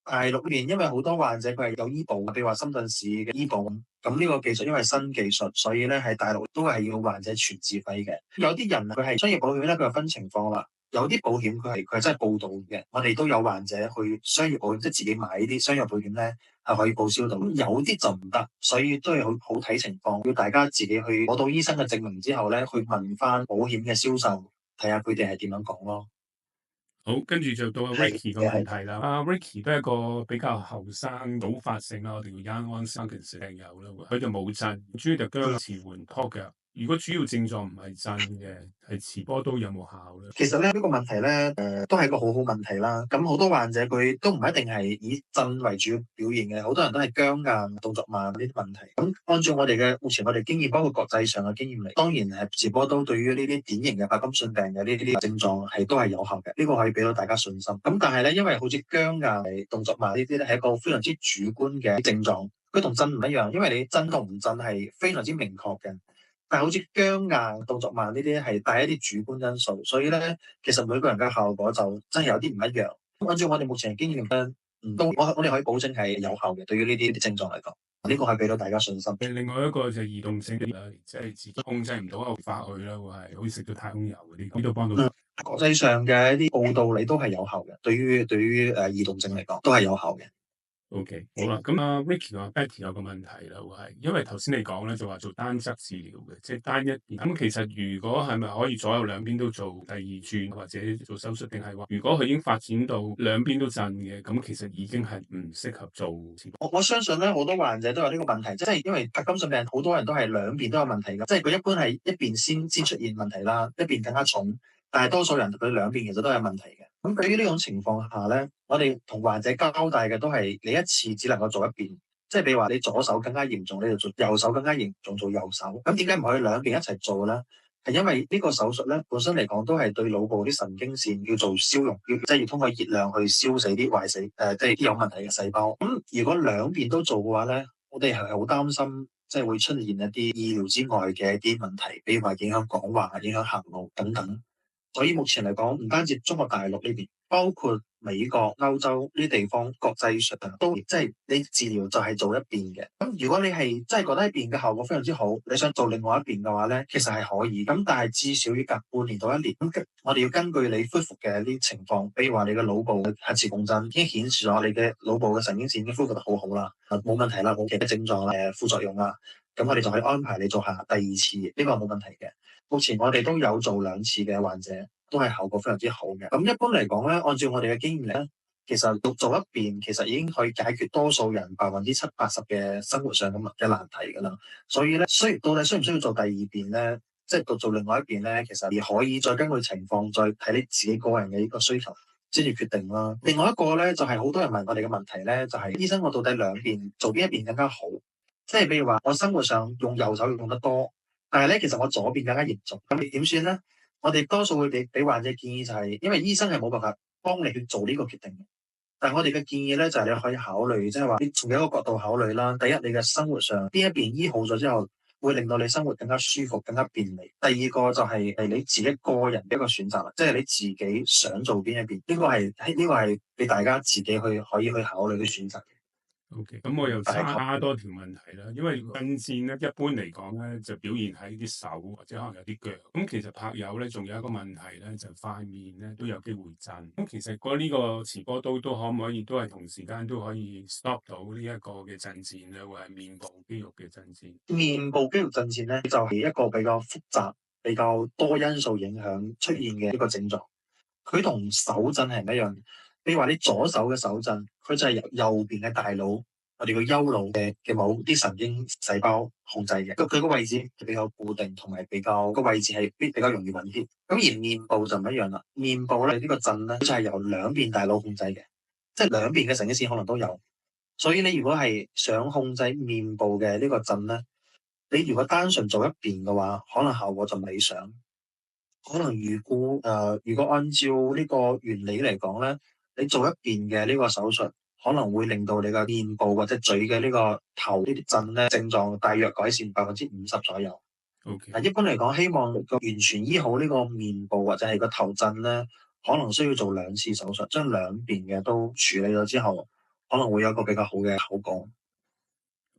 Speaker 2: 大陸邊因為好多患者佢係有醫保，譬如話深圳市嘅醫保，咁呢個技術因為新技術，所以咧喺大陸都係要患者全自費嘅。有啲人佢係商業保險咧，佢又分情況啦。有啲保險佢係真係報到嘅，我哋都有患者去商業保險，即係自己買呢啲商業保險咧係可以報銷到。有啲就唔得，所以都係好睇情況，要大家自己去攞到醫生嘅證明之後咧，去問翻保險嘅銷售，睇下佢哋係點樣講咯。
Speaker 1: 好，跟住就到阿 Ricky 個問題啦。阿 Ricky 都係一個比較後生、早發性啦，我哋叫 young onset 嘅病友啦。佢就冇震，主要就僵遲緩拖腳。如果主要症狀唔係震嘅，係持波刀有冇效咧？
Speaker 2: 其實咧呢個問題咧，都係一個好好問題啦。咁好多患者佢都唔一定係以震為主表現嘅，好多人都係僵硬、動作慢呢啲問題。咁按照目前我哋經驗，包括國際上嘅經驗嚟，當然係持波刀對於呢啲典型嘅帕金遜病嘅呢啲症狀係都係有效嘅。呢個可以俾到大家信心。咁但係咧，因為好似僵硬、動作慢呢啲咧，係一個非常之主觀嘅症狀，佢同震唔一樣，因為你震同唔震係非常之明確嘅。但係好似僵硬、動作慢呢啲係帶一啲主觀因素，所以咧其實每個人嘅效果就真係有啲唔一樣。按照我哋目前嘅經驗咧，我哋可以保證係有效嘅，對於呢啲症狀嚟講，呢個係俾到大家信心。
Speaker 1: 另外一個就係移動性啦，即係自己控制唔到一個發去啦，會係好似食咗太空油嗰啲，呢度幫到。
Speaker 2: 國際上嘅一啲報道，你都係有效嘅，對於移動症嚟講都係有效嘅。
Speaker 1: O.K. 好啦，咁啊 Ricky 話 Betty 有個問題啦，會係因為頭先你講咧就話做單側治療嘅，即係單一邊。咁其實如果係咪可以左右兩邊都做第二轉或者做手術，定係話如果佢已經發展到兩邊都震嘅，咁其實已經係唔適合做？
Speaker 2: 我相信咧，好多患者都有呢個問題，即係因為帕金遜病好多人都係兩邊都有問題嘅，即係佢一般係一邊先出現問題啦，一邊更加重，但係多數人佢兩邊其實都有問題嘅。咁對於呢種情況下咧，我哋同患者交代嘅都係你一次只能夠做一邊，即係譬如話你左手更加嚴重，你就做右手更加嚴重做右手。咁點解唔可以兩邊一齊做咧？係因為呢個手術咧本身嚟講都係對腦部啲神經線要做消融，即係要通過熱量去燒死啲壞死即係啲有問題嘅細胞。咁如果兩邊都做嘅話咧，我哋係好擔心，即係會出現一啲意料之外嘅一啲問題，比如話影響講話、影響行路等等。所以目前嚟講，唔單止中國大陸呢邊，包括美國、歐洲呢啲地方，國際上都即係你治療就係做一邊嘅。咁如果你係真係覺得一邊嘅效果非常之好，你想做另外一邊嘅話咧，其實係可以。咁但係至少要隔半年到一年。咁我哋要根據你恢復嘅呢啲情況，比如話你嘅腦部嘅核磁共振已經顯示咗你嘅腦部嘅神經線已經恢復得好好啦，冇問題啦，冇其他症狀啦、副作用啦，咁我哋就可以安排你做下第二次，呢個冇問題嘅。目前我哋都有做兩次嘅患者，都係效果非常之好嘅。咁一般嚟講咧，按照我哋嘅經驗咧，其實做一邊其實已經可以解決多數人70%-80%嘅生活上嘅難題㗎啦。所以咧，到底需唔需要做第二邊咧？即係做另外一邊咧，其實而可以再根據情況再睇你自己個人嘅呢個需求先至決定啦。另外一個咧就係好多人問我哋嘅問題咧，就係醫生我到底兩邊做邊一邊更加好？即係譬如話我生活上用右手用得多。但係咧，其實我左邊更加嚴重，咁你點算咧？我哋多數會俾患者建議就係，因為醫生係冇辦法幫你去做呢個決定嘅。但係我哋嘅建議咧，就係你可以考慮，即係話你從一個角度考慮啦。第一，你嘅生活上邊一邊醫好咗之後，會令到你生活更加舒服、更加便利。第二個就係你自己個人嘅一個選擇啦，即係你自己想做邊一邊，呢個係俾大家自己可以去考慮嘅選擇。
Speaker 1: O.K. 咁我又加多條問題啦，因為震顫咧一般嚟講咧就表現喺啲手或者可能有啲腳。咁其實柏友咧仲有一個問題咧，就塊面咧都有機會震。咁其實呢個持波刀都可唔可以都係同時間都可以 stop 到呢一個嘅震顫咧，或係面部肌肉嘅震顫？面部肌肉震顫咧就係一個比較複雜、比較多因素影響出現嘅一個症狀。佢同手震係唔一樣。比如話你左手嘅手震，佢就係由右邊嘅大腦，我哋個丘腦嘅某啲神經細胞控制嘅。佢個位置比較固定，同埋比較個位置係比較容易穩啲。咁而面部就唔一樣啦。面部咧呢個震咧就係由兩邊大腦控制嘅，即係兩邊嘅神經線可能都有。所以你如果係想控制面部嘅呢個震咧，你如果單純做一邊嘅話，可能效果就唔理想。
Speaker 2: 可能如果按照呢個原理嚟講咧，你做一邊嘅呢個手術，可能會令到你嘅面部或者嘴嘅呢個頭呢啲震咧症狀大約改善50%左右。
Speaker 1: OK，
Speaker 2: 一般嚟講，希望個完全醫好呢個面部或者係個頭震咧，可能需要做2次手術，將兩邊嘅都處理咗之後，可能會有一個比較好嘅效果。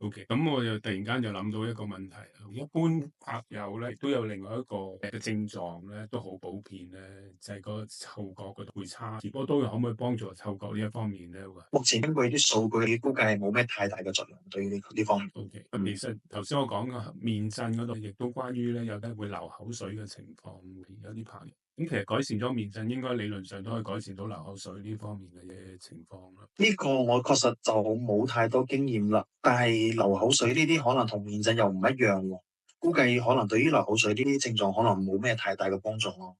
Speaker 1: OK，咁我又突然間就諗到一個問題啦。一般拍友咧，都有另外一個嘅症狀咧，都好普遍咧，就係個嗅覺嗰度會差。磁波刀可唔可以幫助嗅覺呢一方面咧？
Speaker 2: 目前根據啲數據，估計係冇咩太大嘅作用對於呢方面。
Speaker 1: OK，咁其實頭先我講嘅面震嗰度，亦都關於咧有啲會流口水嘅情況，有啲朋友。咁其實改善咗面震，應該理論上都可以改善到流口水呢方面嘅情況啦。
Speaker 2: 呢個我確實就冇太多經驗啦，但係流口水呢啲可能同面震又唔一樣喎，估計可能對於流口水呢啲症狀可能冇咩太大嘅幫助咯。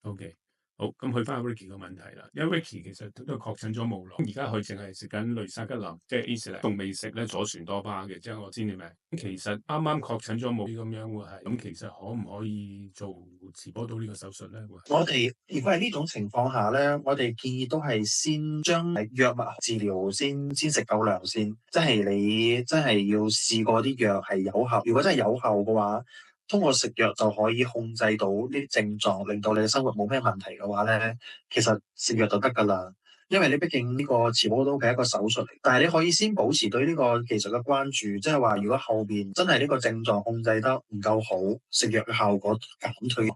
Speaker 1: OK，好，咁去翻 Ricky 個問題啦。因為 Ricky 其實都確診咗無耐，而家佢淨係食緊雷沙吉林，即係 ACE 仲未食咧左旋多巴嘅，即係我知你明。咁其實啱啱確診咗冇咁樣會係，咁其實可唔可以做磁波刀呢個手術咧？
Speaker 2: 我哋如果係呢種情況下咧，我哋建議都係先將藥物治療先食夠量先，即係你真係要試過啲藥係有效。如果真係有效嘅話，通過食藥就可以控制到呢啲症狀，令到你嘅生活冇咩問題嘅話咧，其實食藥就得㗎啦。因為你畢竟呢個磁波刀係一個手術嚟，但係你可以先保持對呢個技術嘅關注，即係話如果後邊真係呢個症狀控制得唔夠好，食藥嘅效果減退，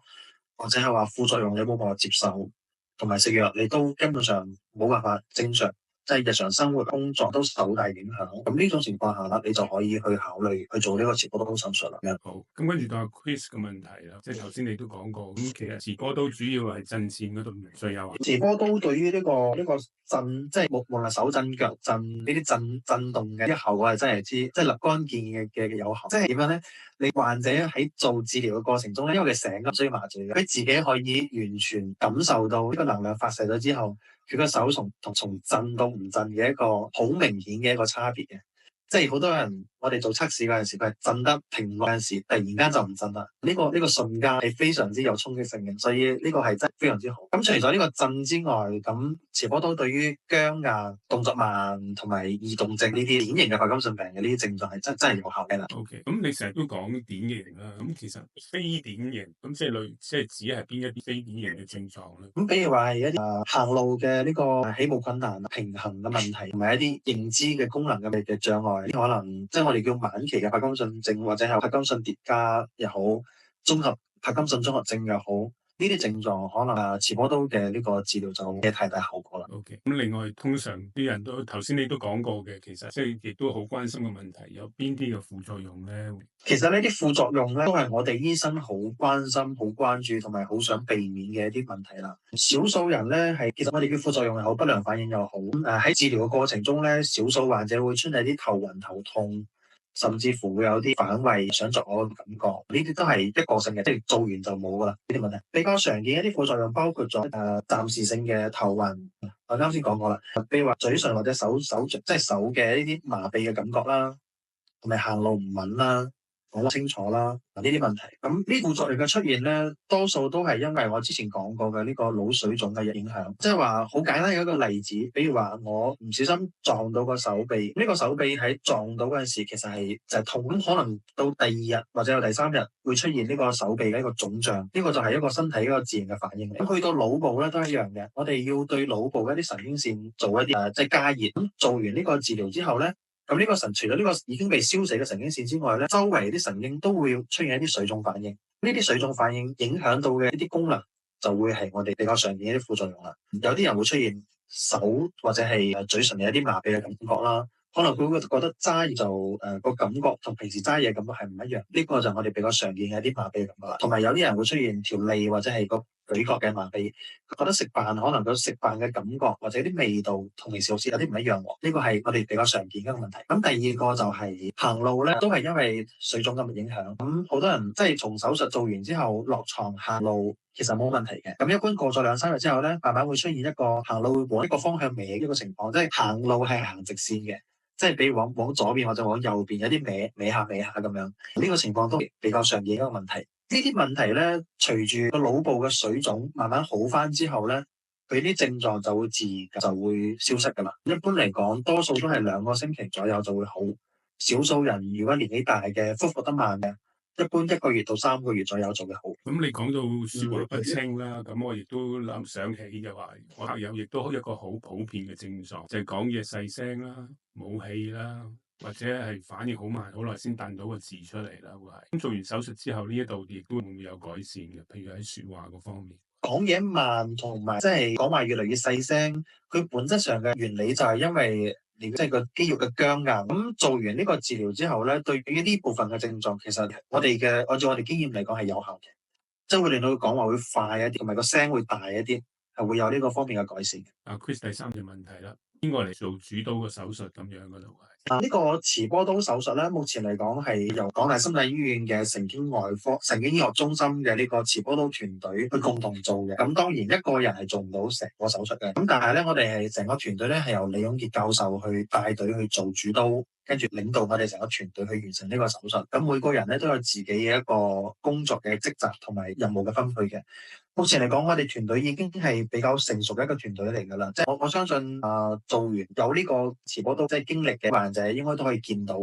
Speaker 2: 或者係話副作用你冇辦法接受，同埋食藥你都根本上冇辦法正常，即係日常生活工作都受好大影響。咁呢種情況下啦，你就可以去考慮去做呢個磁波刀手術啦。
Speaker 1: 好，咁跟住到阿 Chris 嘅問題啦，即係頭先你都講過，咁其實磁波刀主要係震線嗰度最有效。
Speaker 2: 磁波刀對於呢個震，即係無論係手震、腳震呢啲震動嘅啲效果係真係即係立竿見影嘅有效。即係點樣咧？你患者喺做治療嘅過程中咧，因為佢成個唔需要麻醉嘅，佢自己可以完全感受到呢個能量發射咗之後，佢個手從震到唔震嘅一個好明顯嘅一個差別嘅。即係好多人，我哋做測試嗰陣時，佢係震得停嗰陣時，突然間就唔震啦。呢個瞬間係非常之有衝擊性嘅，所以呢個係真係非常之好。咁除咗呢個震之外，咁磁波刀對於僵硬、動作慢同埋異動症呢啲典型嘅帕金遜病嘅呢啲症狀係真係有效嘅啦。
Speaker 1: OK，咁你成日都講典型啦，咁其實非典型，咁即係指係邊一啲非典型嘅症狀咧？
Speaker 2: 咁比如話係一啲行路嘅呢個起步困難、平衡嘅問題，同埋一啲認知嘅功能嘅障礙，可能即係我哋叫晚期嘅帕金遜症，或者係帕金遜疊加又好，綜合帕金遜綜合症又好，呢啲症狀可能磁波刀嘅呢個治療就冇太大效果啦。
Speaker 1: OK，咁另外通常啲人都頭先你都講過嘅，其實即係亦都好關心嘅問題，有邊啲嘅副作用咧？
Speaker 2: 其實呢啲副作用咧，都係我哋醫生好關心、好關注同埋好想避免嘅一啲問題啦。少數人咧係，其實我哋叫副作用又好，不良反應又好。喺治療嘅過程中咧，少數患者會出現啲頭暈頭痛，甚至乎會有啲反胃、想作嘔嘅感覺。呢啲都係一個性嘅，即係做完就冇噶啦。呢啲問題比較常見一啲副作用，包括咗暫時性嘅頭暈。我啱先講過啦，譬如話嘴唇或者手即係手嘅呢啲麻痹嘅感覺啦，同埋行路唔穩啦。講得清楚啦，呢啲問題，咁呢副作用嘅出現咧，多數都係因為我之前講過嘅呢個腦水腫嘅影響，即係話好簡單嘅一個例子，比如話我唔小心撞到個手臂，呢個手臂喺撞到嗰陣時，其實係就係痛，咁可能到第二日或者有第三日會出現呢個手臂嘅一個腫脹，呢個就係一個身體一個自然嘅反應嚟。咁去到腦部咧都係一樣嘅，我哋要對腦部一啲神經線做一啲即係加熱，咁做完呢個治療之後咧。咁呢個除咗呢個已經被燒死嘅神經線之外咧，周圍啲神經都會出現一啲水腫反應。呢啲水腫反應影響到嘅一啲功能，就會係我哋比較常見一啲副作用啦。有啲人會出現手或者係嘴唇嘅一啲麻痹嘅感覺啦，可能佢會覺得揸嘢就個感覺同平時揸嘢感覺係唔一樣。呢個就係我哋比較常見嘅一啲麻痹嘅感覺啦。同埋有啲人會出現條脷或者係個咀角嘅麻痹，覺得食飯可能個食飯嘅感覺或者啲味道同平時好似有啲唔一樣喎。呢個係我哋比較常見嘅一個問題。咁第二個就係行路咧，都係因為水腫咁嘅影響。咁好多人即係從手術做完之後落床行路，其實冇問題嘅。咁一般過咗2-3日之後咧，慢慢會出現一個行路會往一個方向歪嘅一個情況，即係行路係行直線嘅。即係比如往左邊或者往右邊有啲歪下咁樣，呢個情況都比較常見一個問題。呢啲問題咧，隨住個腦部嘅水腫慢慢好翻之後咧，佢啲症狀就會自然就會消失噶啦。一般嚟講，多數都係2個星期左右就會好。少數人如果年紀大嘅，恢復得慢嘅，一般1個月到3個月左右就會好。
Speaker 1: 咁你講到説話不清啦，咁我亦都諗想起就話，我朋友亦都一個好普遍嘅症狀，就係講嘢細聲啦、冇氣啦，或者係反應好慢，好耐先彈到個字出嚟啦，會係。咁做完手術之後，呢一度亦都會唔會有改善嘅？譬如喺説話嗰方面。
Speaker 2: 講嘢慢同埋即係講話越嚟越細聲，佢本質上嘅原理就係因為即係個肌肉嘅僵硬。咁做完呢個治療之後咧，對於呢部分嘅症狀，其實按照我哋經驗嚟講係有效嘅，即係會令到佢講話會快一啲，同埋個聲會大一啲，係會有呢個方面嘅改善嘅。
Speaker 1: Chris 第三條問題啦，邊個嚟做主刀嘅手術咁樣嗰度係？
Speaker 2: 呢個磁波刀手術咧，目前嚟講係由港大深圳醫院嘅神經醫學中心嘅呢個磁波刀團隊去共同做嘅。咁當然一個人係做唔到成個手術嘅。咁但係咧，我哋係成個團隊咧係由李永傑教授去帶隊去做主刀，跟住領導我哋成個團隊去完成呢個手術。咁每個人咧都有自己嘅一個工作嘅職責同埋任務嘅分配嘅。目前嚟講，我哋團隊已經係比較成熟嘅一個團隊嚟㗎啦。即係我相信做完有呢個磁波刀即係經歷嘅患者，應該都可以見到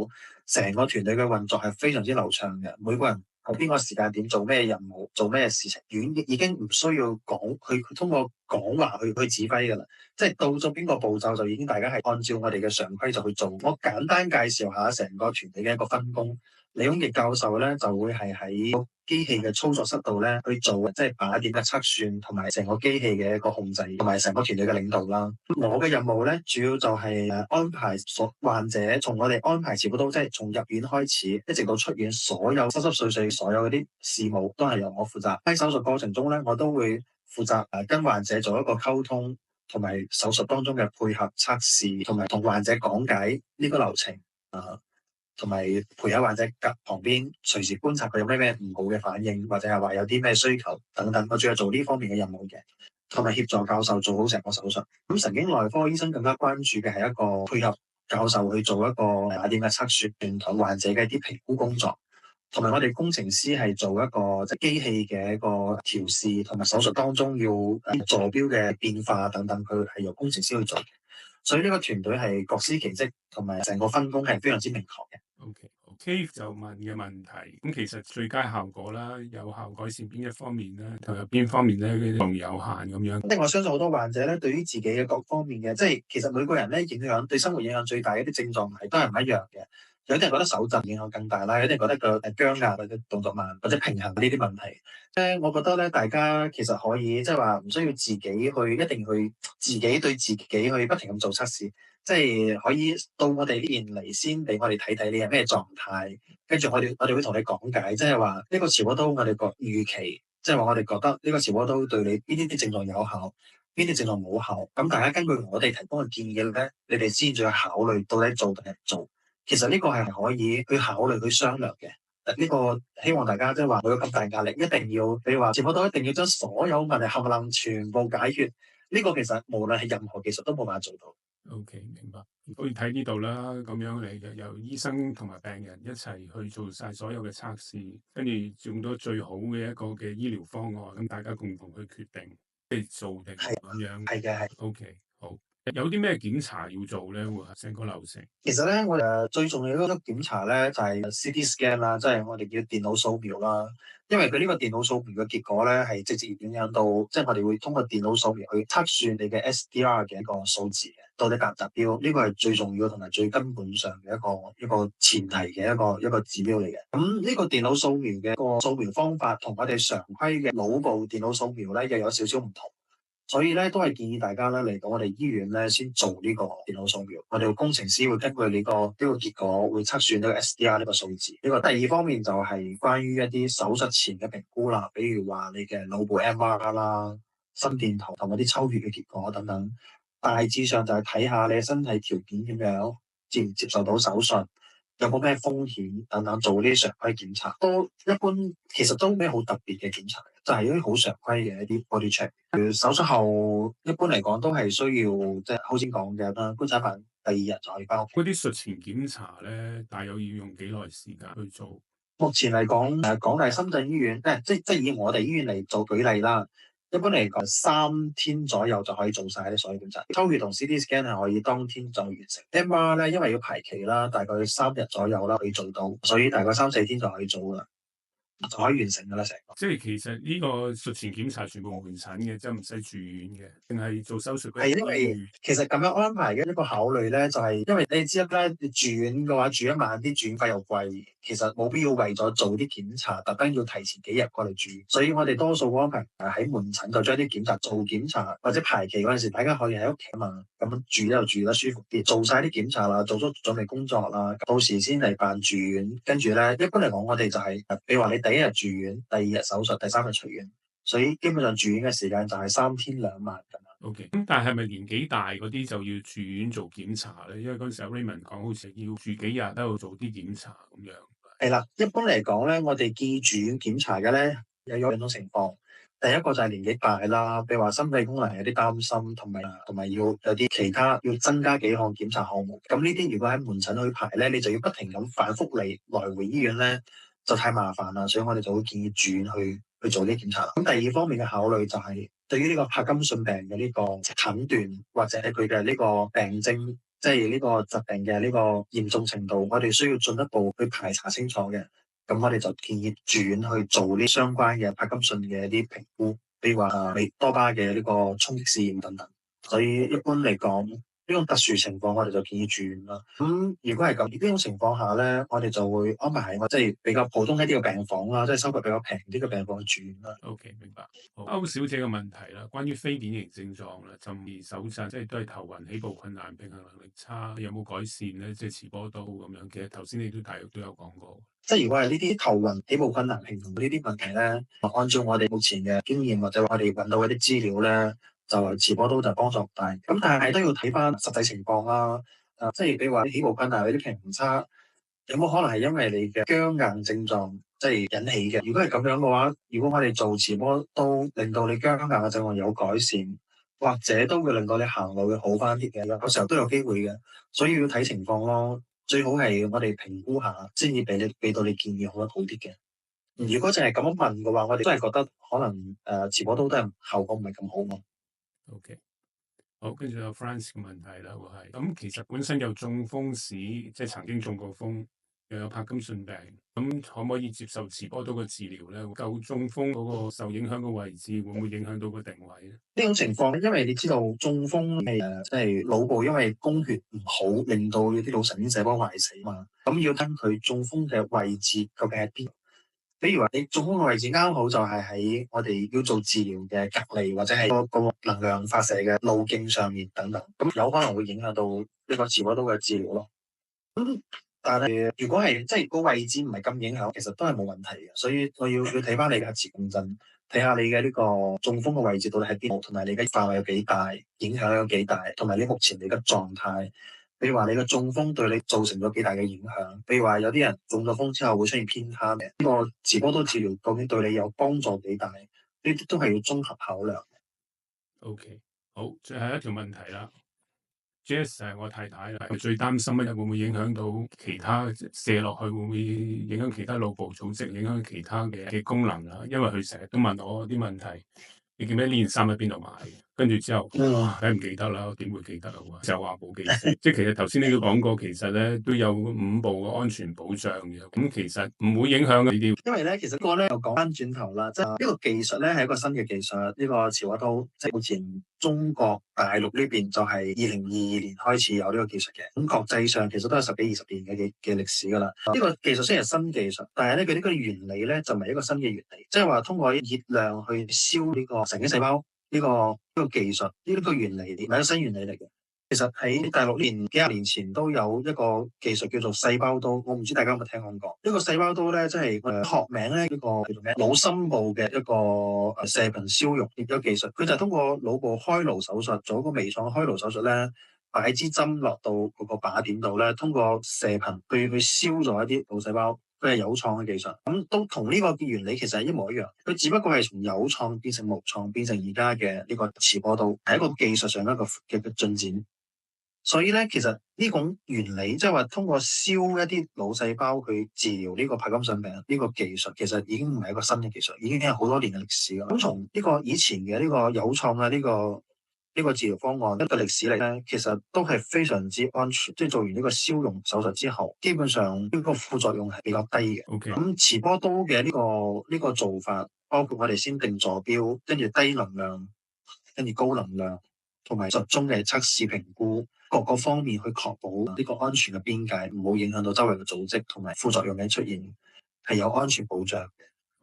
Speaker 2: 成個團隊嘅運作係非常之流暢嘅。每個人喺邊個時間點做咩任務、做咩事情，已經唔需要講，去通過講話去指揮㗎啦。即係到咗邊個步驟就已經大家係按照我哋嘅常規就去做。我簡單介紹下成個團隊嘅一個分工。李永傑教授咧就會係喺機器嘅操作室度咧去做，即係把點嘅測算同埋成個機器嘅一個控制，同埋成個團隊嘅領導啦。我嘅任務咧主要就係安排患者，從我哋安排磁波刀，即係從入院開始，一直到出院，所有濕濕碎碎所有嗰啲事務都係由我負責。喺手術過程中咧，我都會負責跟患者做一個溝通，同埋手術當中嘅配合測試，同埋同患者講解呢個流程同埋陪喺患者隔旁邊，隨時觀察佢有咩唔好嘅反應，或者係話有啲咩需求等等。我主要做呢方面嘅任務嘅，同埋協助教授做好成個手術。咁神經內科醫生更加關注嘅係一個配合教授去做一個打點嘅測算，同患者嘅一啲評估工作。同埋我哋工程師係做一個即係機器嘅一個調試，同埋手術當中要坐標嘅變化等等，佢係由工程師去做嘅。所以呢個團隊係各司其職，同埋成個分工係非常之明確嘅。
Speaker 1: OK，就問嘅問題，咁其實最佳效果啦，有效改善邊一方面咧，投入邊方面咧，仲有限咁樣。
Speaker 2: 即係我相信好多患者咧，對於自己嘅各方面嘅，即係其實每個人咧對生活影響最大嘅一啲症狀都係唔一樣嘅。有啲人覺得手震影響更大啦，有啲人覺得個僵硬或者動作慢或者平衡呢啲問題。我覺得咧，大家其實可以即係話唔需要自己一定去自己對自己去不停咁做測試，即係可以到我哋呢邊嚟先俾我哋睇睇你係咩狀態，跟住我哋會同你講解，即係話呢個磁波刀我哋個預期，即係話我哋覺得呢個磁波刀對你邊啲症狀有效，邊啲症狀冇效。咁大家根據我哋提供嘅建議咧，你哋先至去考慮到底做定係唔做。其實呢個係可以去考慮去商量嘅。呢個希望大家即係話冇咁大壓力，一定要你話磁波刀一定要將所有問題冚唪唥全部解決。呢個其實無論係任何技術都冇辦法做到。
Speaker 1: OK，明白。可以睇呢度啦，咁樣嚟嘅由醫生同埋病人一齊去做晒所有嘅測試，跟住用到最好嘅一個嘅醫療方案，咁大家共同去決定，即係做定咁樣。
Speaker 2: 係嘅，係。
Speaker 1: OK，好。有啲咩檢查要做咧？會係成個流程。
Speaker 2: 其實咧，我哋最重要嗰個檢查咧就係 CT scan 啦，即係我哋叫電腦掃描啦。因為佢呢個電腦掃描嘅結果咧係直接影響到，即係我哋會通過電腦掃描去測算你嘅 SDR 嘅一個數字嘅，到底達唔達標？呢個係最重要同埋最根本上嘅一個前提嘅一個指標嚟嘅。咁呢個電腦掃描嘅一個掃描方法同我哋常規嘅腦部電腦掃描咧又有少少唔同。所以咧，都係建議大家咧嚟到我哋醫院咧，先做呢個電腦掃描。我哋工程師會根據呢個結果，會測算呢個 SDR 呢個數字。呢個第二方面就係關於一啲手術前嘅評估啦，比如話你嘅腦部 MR 啦、心電圖同埋啲抽血嘅結果等等。大致上就係睇下你嘅身體條件點樣，接唔接受到手術，有冇咩風險等等，做呢啲常規檢查。都一般其實都咩好特別嘅檢查。就係一啲好常規嘅一啲 body check。手術後一般嚟講都係需要即係頭先講嘅啦，觀察翻第2日就可以翻屋企。
Speaker 1: 嗰啲術前檢查咧，大約要用幾耐時間去做？
Speaker 2: 目前嚟講，港大深圳醫院，即係以我哋醫院嚟做舉例啦。一般嚟講，3天左右就可以做晒啲所有檢查。抽血同 CT scan 係可以當天就完成。MR 咧，因為要排期啦，大概3日左右啦可以做到，所以大概3、4天就可以做啦，就可以完成噶啦成個。
Speaker 1: 即係其實呢個術前檢查全部門診嘅，即係唔使住院嘅，定係做手術嗰
Speaker 2: 係因
Speaker 1: 啲
Speaker 2: 為其實咁樣安排嘅一個考慮咧，就係因為你知啦，你住院嘅話住一晚啲住院費又貴，其實冇必要為咗做啲檢查特登要提前幾日過嚟住，所以我哋多數安排喺門診就將啲檢查做檢查或者排期嗰陣時，大家可以喺屋企啊嘛，咁樣住又住得舒服啲，做晒啲檢查啦，做咗準備工作啦，到時先嚟辦住院，跟住咧一般嚟講我哋就係，譬如話你第一日住院，第二日手術，第3日出院，所以基本上住院嘅時間就係3天2晚咁。
Speaker 1: OK，咁但係咪年紀大嗰啲就要住院做檢查咧？因為嗰陣時候 Raymond 講好似要住幾日喺度做啲檢查咁樣。
Speaker 2: 係啦，一般嚟講咧，我哋建議住院檢查嘅咧有兩種情況。第一個就係年紀大啦，譬如話心肺功能有啲擔心，同埋要有啲其他要增加幾項檢查項目。咁呢啲如果喺門診去排咧，你就要不停咁反覆嚟來回醫院咧，就太麻煩啦。所以我哋就會建議住院去做啲檢查。咁第二方面嘅考慮就係對於呢個柏金遜病嘅呢個診斷或者佢嘅呢個病徵。即係呢個疾病嘅呢個嚴重程度，我哋需要進一步去排查清楚嘅。咁我哋就建議住院去做呢相關嘅柏金遜嘅一啲評估，比如話美多巴嘅呢個衝擊試驗等等。所以一般嚟講，呢種特殊情況我哋就建議住院啦。咁如果係咁呢種情況下咧，我哋就會安排喺即係比較普通一啲嘅病房啦，即係收費比較平啲嘅病房去住院啦。
Speaker 1: OK，明白。好，歐小姐嘅問題啦，關於非典型症狀啦，就而手震，即係都係頭暈、起步困難、平衡能力差，有冇改善咧？即係持波刀咁樣。其實頭先你都大約都有講過。
Speaker 2: 即係如果係呢啲頭暈、起步困難、平衡呢啲問題咧，按照我哋目前嘅經驗或者我哋揾到一啲資料咧，就持波刀就幫助唔大。咁但係都要睇翻實際情況啦。即係比如話起步困難、有啲平衡差，有冇可能係因為你嘅僵硬症狀即係引起嘅？如果係咁樣嘅話，如果我哋做持波刀，令到你僵硬嘅症狀有改善，或者都會令到你行路會好翻啲嘅，有時候都有機會嘅，所以要睇情況咯。最好係我哋評估下，先至俾到你建議好啲嘅。如果淨係咁樣問嘅話，我哋都係覺得可能持波刀都係效果唔係咁好咯。
Speaker 1: OK，好，跟住有 France 嘅問題啦，會係咁其實本身有中風史，即係曾經中過風，又有柏金遜病，咁可唔可以接受持波刀嘅治療咧？舊中風嗰個受影響嘅位置會唔會影響到個定位咧？
Speaker 2: 呢種情況咧，因為你知道中風係即係腦部因為供血唔好，令到啲腦神經細胞壞死嘛。咁要睇佢中風嘅位置究竟喺邊。比如話你中風嘅位置啱好就係喺我哋要做治療嘅隔離，或者係個能量發射嘅路徑上面等等，咁有可能會影響到呢個持波刀嘅治療咯。但係如果係即係個位置唔係咁影響，其實都係冇問題嘅。所以我要睇翻你嘅核磁共振，睇下你嘅呢個中風嘅位置到底喺邊度，同埋你嘅範圍有幾大，影響有幾大，同埋你目前你嘅狀態。比如話你嘅中風對你造成咗幾大嘅影響，比如話有啲人中咗風之後會出現偏癱嘅，呢個持波刀治療究竟對你有幫助幾大？呢啲都係要綜合考量。
Speaker 1: OK，好，最後一條問題啦。Jess 係我太太啦，最擔心咧會唔會影響到其他射落去，會唔會影響其他腦部組織，影響其他嘅功能啦？因為佢成日都問我啲問題，你記唔記得呢件衫喺邊度買嘅？跟住之後，哇，梗係唔記得啦，點會記得啊？就話冇記性，即係其實頭先你都講過，其實咧都有5步嘅安全保障嘅，咁其實唔會影響嘅呢啲。
Speaker 2: 因為咧，其實個咧又講翻轉頭啦，即係呢個技術咧係一個新嘅技術，呢個持波刀即係目前中國大陸呢邊就係2022年開始有呢個技術嘅，咁國際上其實都係10幾20年嘅歷史噶啦。呢個技術雖然係新技術，但係咧佢呢個原理咧就唔係一個新嘅原理，即係話通過熱量去燒呢個神經細胞呢個技術，呢個原理唔係一個新原理嚟嘅。其實喺大陸幾廿年前都有一個技術叫做細胞刀，我唔知大家有冇聽講過？呢個細胞刀咧，即係學名咧，呢個叫做咩？腦深部嘅一個射頻燒肉呢個技術，佢就係通過腦部開顱手術，做一個微創開顱手術咧，擺支針落到嗰個靶點度咧，通過射頻去燒咗一啲腦細胞。佢係有創嘅技術，咁都同呢個原理其實係一模一樣。佢只不過係從有創變成無創，變成而家嘅呢個持波刀，係一個技術上一個嘅進展。所以咧，其實呢種原理，即係話通過燒一啲腦細胞去治療呢個帕金遜病呢個技術，其實已經唔係一個新嘅技術，已經係好多年嘅歷史啦。咁從呢個以前嘅呢個有創嘅呢個治療方案一個歷史嚟咧，其實都係非常之安全。即係做完呢個消融手術之後，基本上呢個副作用係比較低嘅。
Speaker 1: OK，
Speaker 2: 咁磁波刀嘅呢個做法，包括我哋先定坐標，跟住低能量，跟住高能量，同埋集中嘅測試評估，各個方面去確保呢個安全嘅邊界，唔好影響到周圍嘅組織同埋副作用嘅出現，係有安全保障。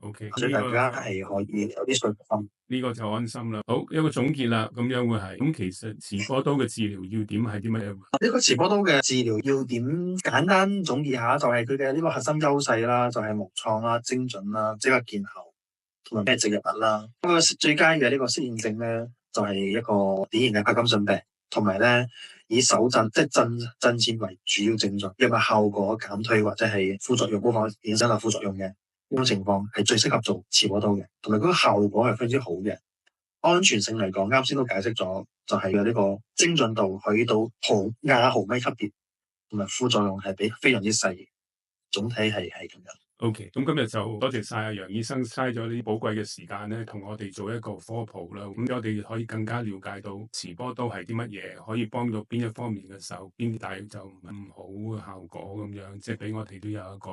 Speaker 1: OK，
Speaker 2: 所以大家係可以有啲信心。
Speaker 1: 呢個就安心啦。好，一個總結啦，咁樣會係咁。其實磁波刀嘅治療要點係啲乜嘢？
Speaker 2: 呢個磁波刀嘅治療要點簡單總結下，就係佢嘅呢個核心優勢啦，就係無創啦、精準啦、即刻見效，同埋咩植入物啦。咁個最佳嘅呢個適應症咧，就係一個典型嘅帕金遜病，同埋咧以手震即係震顫為主要症狀，因為效果減退或者係副作用冇法衍生到副作用嘅呢種情況，係最適合做磁波刀嘅，同埋嗰個效果係非常之好嘅。安全性嚟講，啱先都解釋咗，就係呢個精準度去到亞毫米級別，同埋副作用係非常之細，總體係咁樣。
Speaker 1: OK，咁今日就多謝晒阿楊醫生嘥咗呢啲寶貴嘅時間咧，同我哋做一個科普啦。咁我哋可以更加了解到磁波刀係啲乜嘢，可以幫到邊一方面嘅手，邊啲大就唔好嘅效果咁樣，即係俾我哋都有一個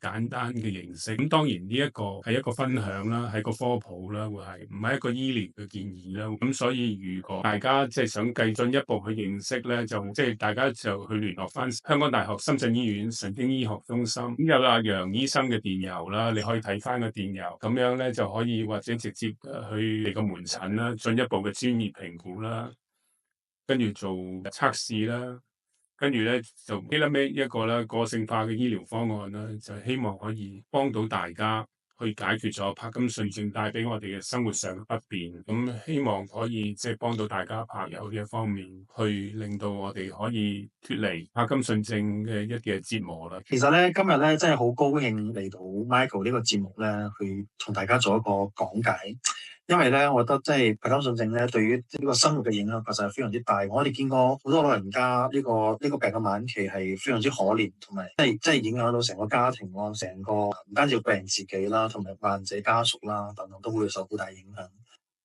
Speaker 1: 簡單嘅認識。咁當然呢一個係一個分享啦，係個科普啦，會係唔係一個醫療嘅建議啦。咁所以如果大家即係想繼進一步去認識咧，就即係大家就去聯絡翻香港大學深圳醫院神經醫學中心。咁有阿楊醫生嘅電郵啦，你可以睇翻個電郵，咁樣咧就可以或者直接去你個門診啦，進一步嘅專業評估啦，跟住做測試啦，跟住咧就尾一個啦個性化嘅醫療方案啦，就希望可以幫到大家去解決咗帕金遜症帶俾我哋嘅生活上嘅不便，咁希望可以即係幫到大家朋友呢一方面，去令到我哋可以脫離帕金遜症嘅一嘅折磨啦。
Speaker 2: 其實咧今日咧真係好高興嚟到 Michael 呢個節目咧，去同大家做一個講解。因為咧，我覺得即係帕金遜症咧，對於呢個生活嘅影響確實係非常之大。我哋見過好多老人家呢個病嘅晚期係非常之可憐，同埋即係影響到成個家庭咯，成個唔單止病人自己啦，同埋患者家屬啦等等都會受好大影響。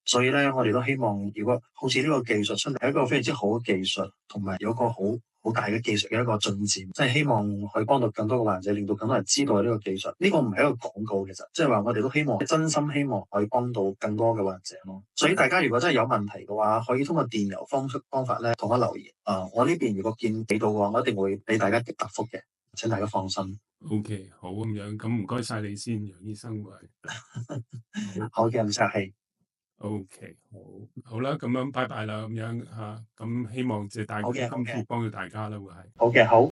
Speaker 2: 所以咧，我哋都希望，如果好似呢個技術出嚟係一個非常之好嘅技術，同埋有個好大嘅技術嘅一個進展，即係希望可以幫到更多嘅患者，令到更多人知道呢個技術。呢個唔係一個廣告，其實即係話我哋都希望，真心希望可以幫到更多嘅患者咯。所以大家如果真係有問題嘅話，可以通過電郵方法咧同我留言。我呢邊如果見俾到嘅話，我一定會俾大家答覆嘅。請大家放心。
Speaker 1: OK，好咁樣，咁唔該晒你先，楊醫生喂。
Speaker 2: 好嘅，唔客氣。
Speaker 1: OK，好啦，咁樣拜拜啦，咁樣嚇，咁希望即係大家
Speaker 2: 好嘅，
Speaker 1: 今次幫到大家啦，會係。
Speaker 2: 好嘅，好。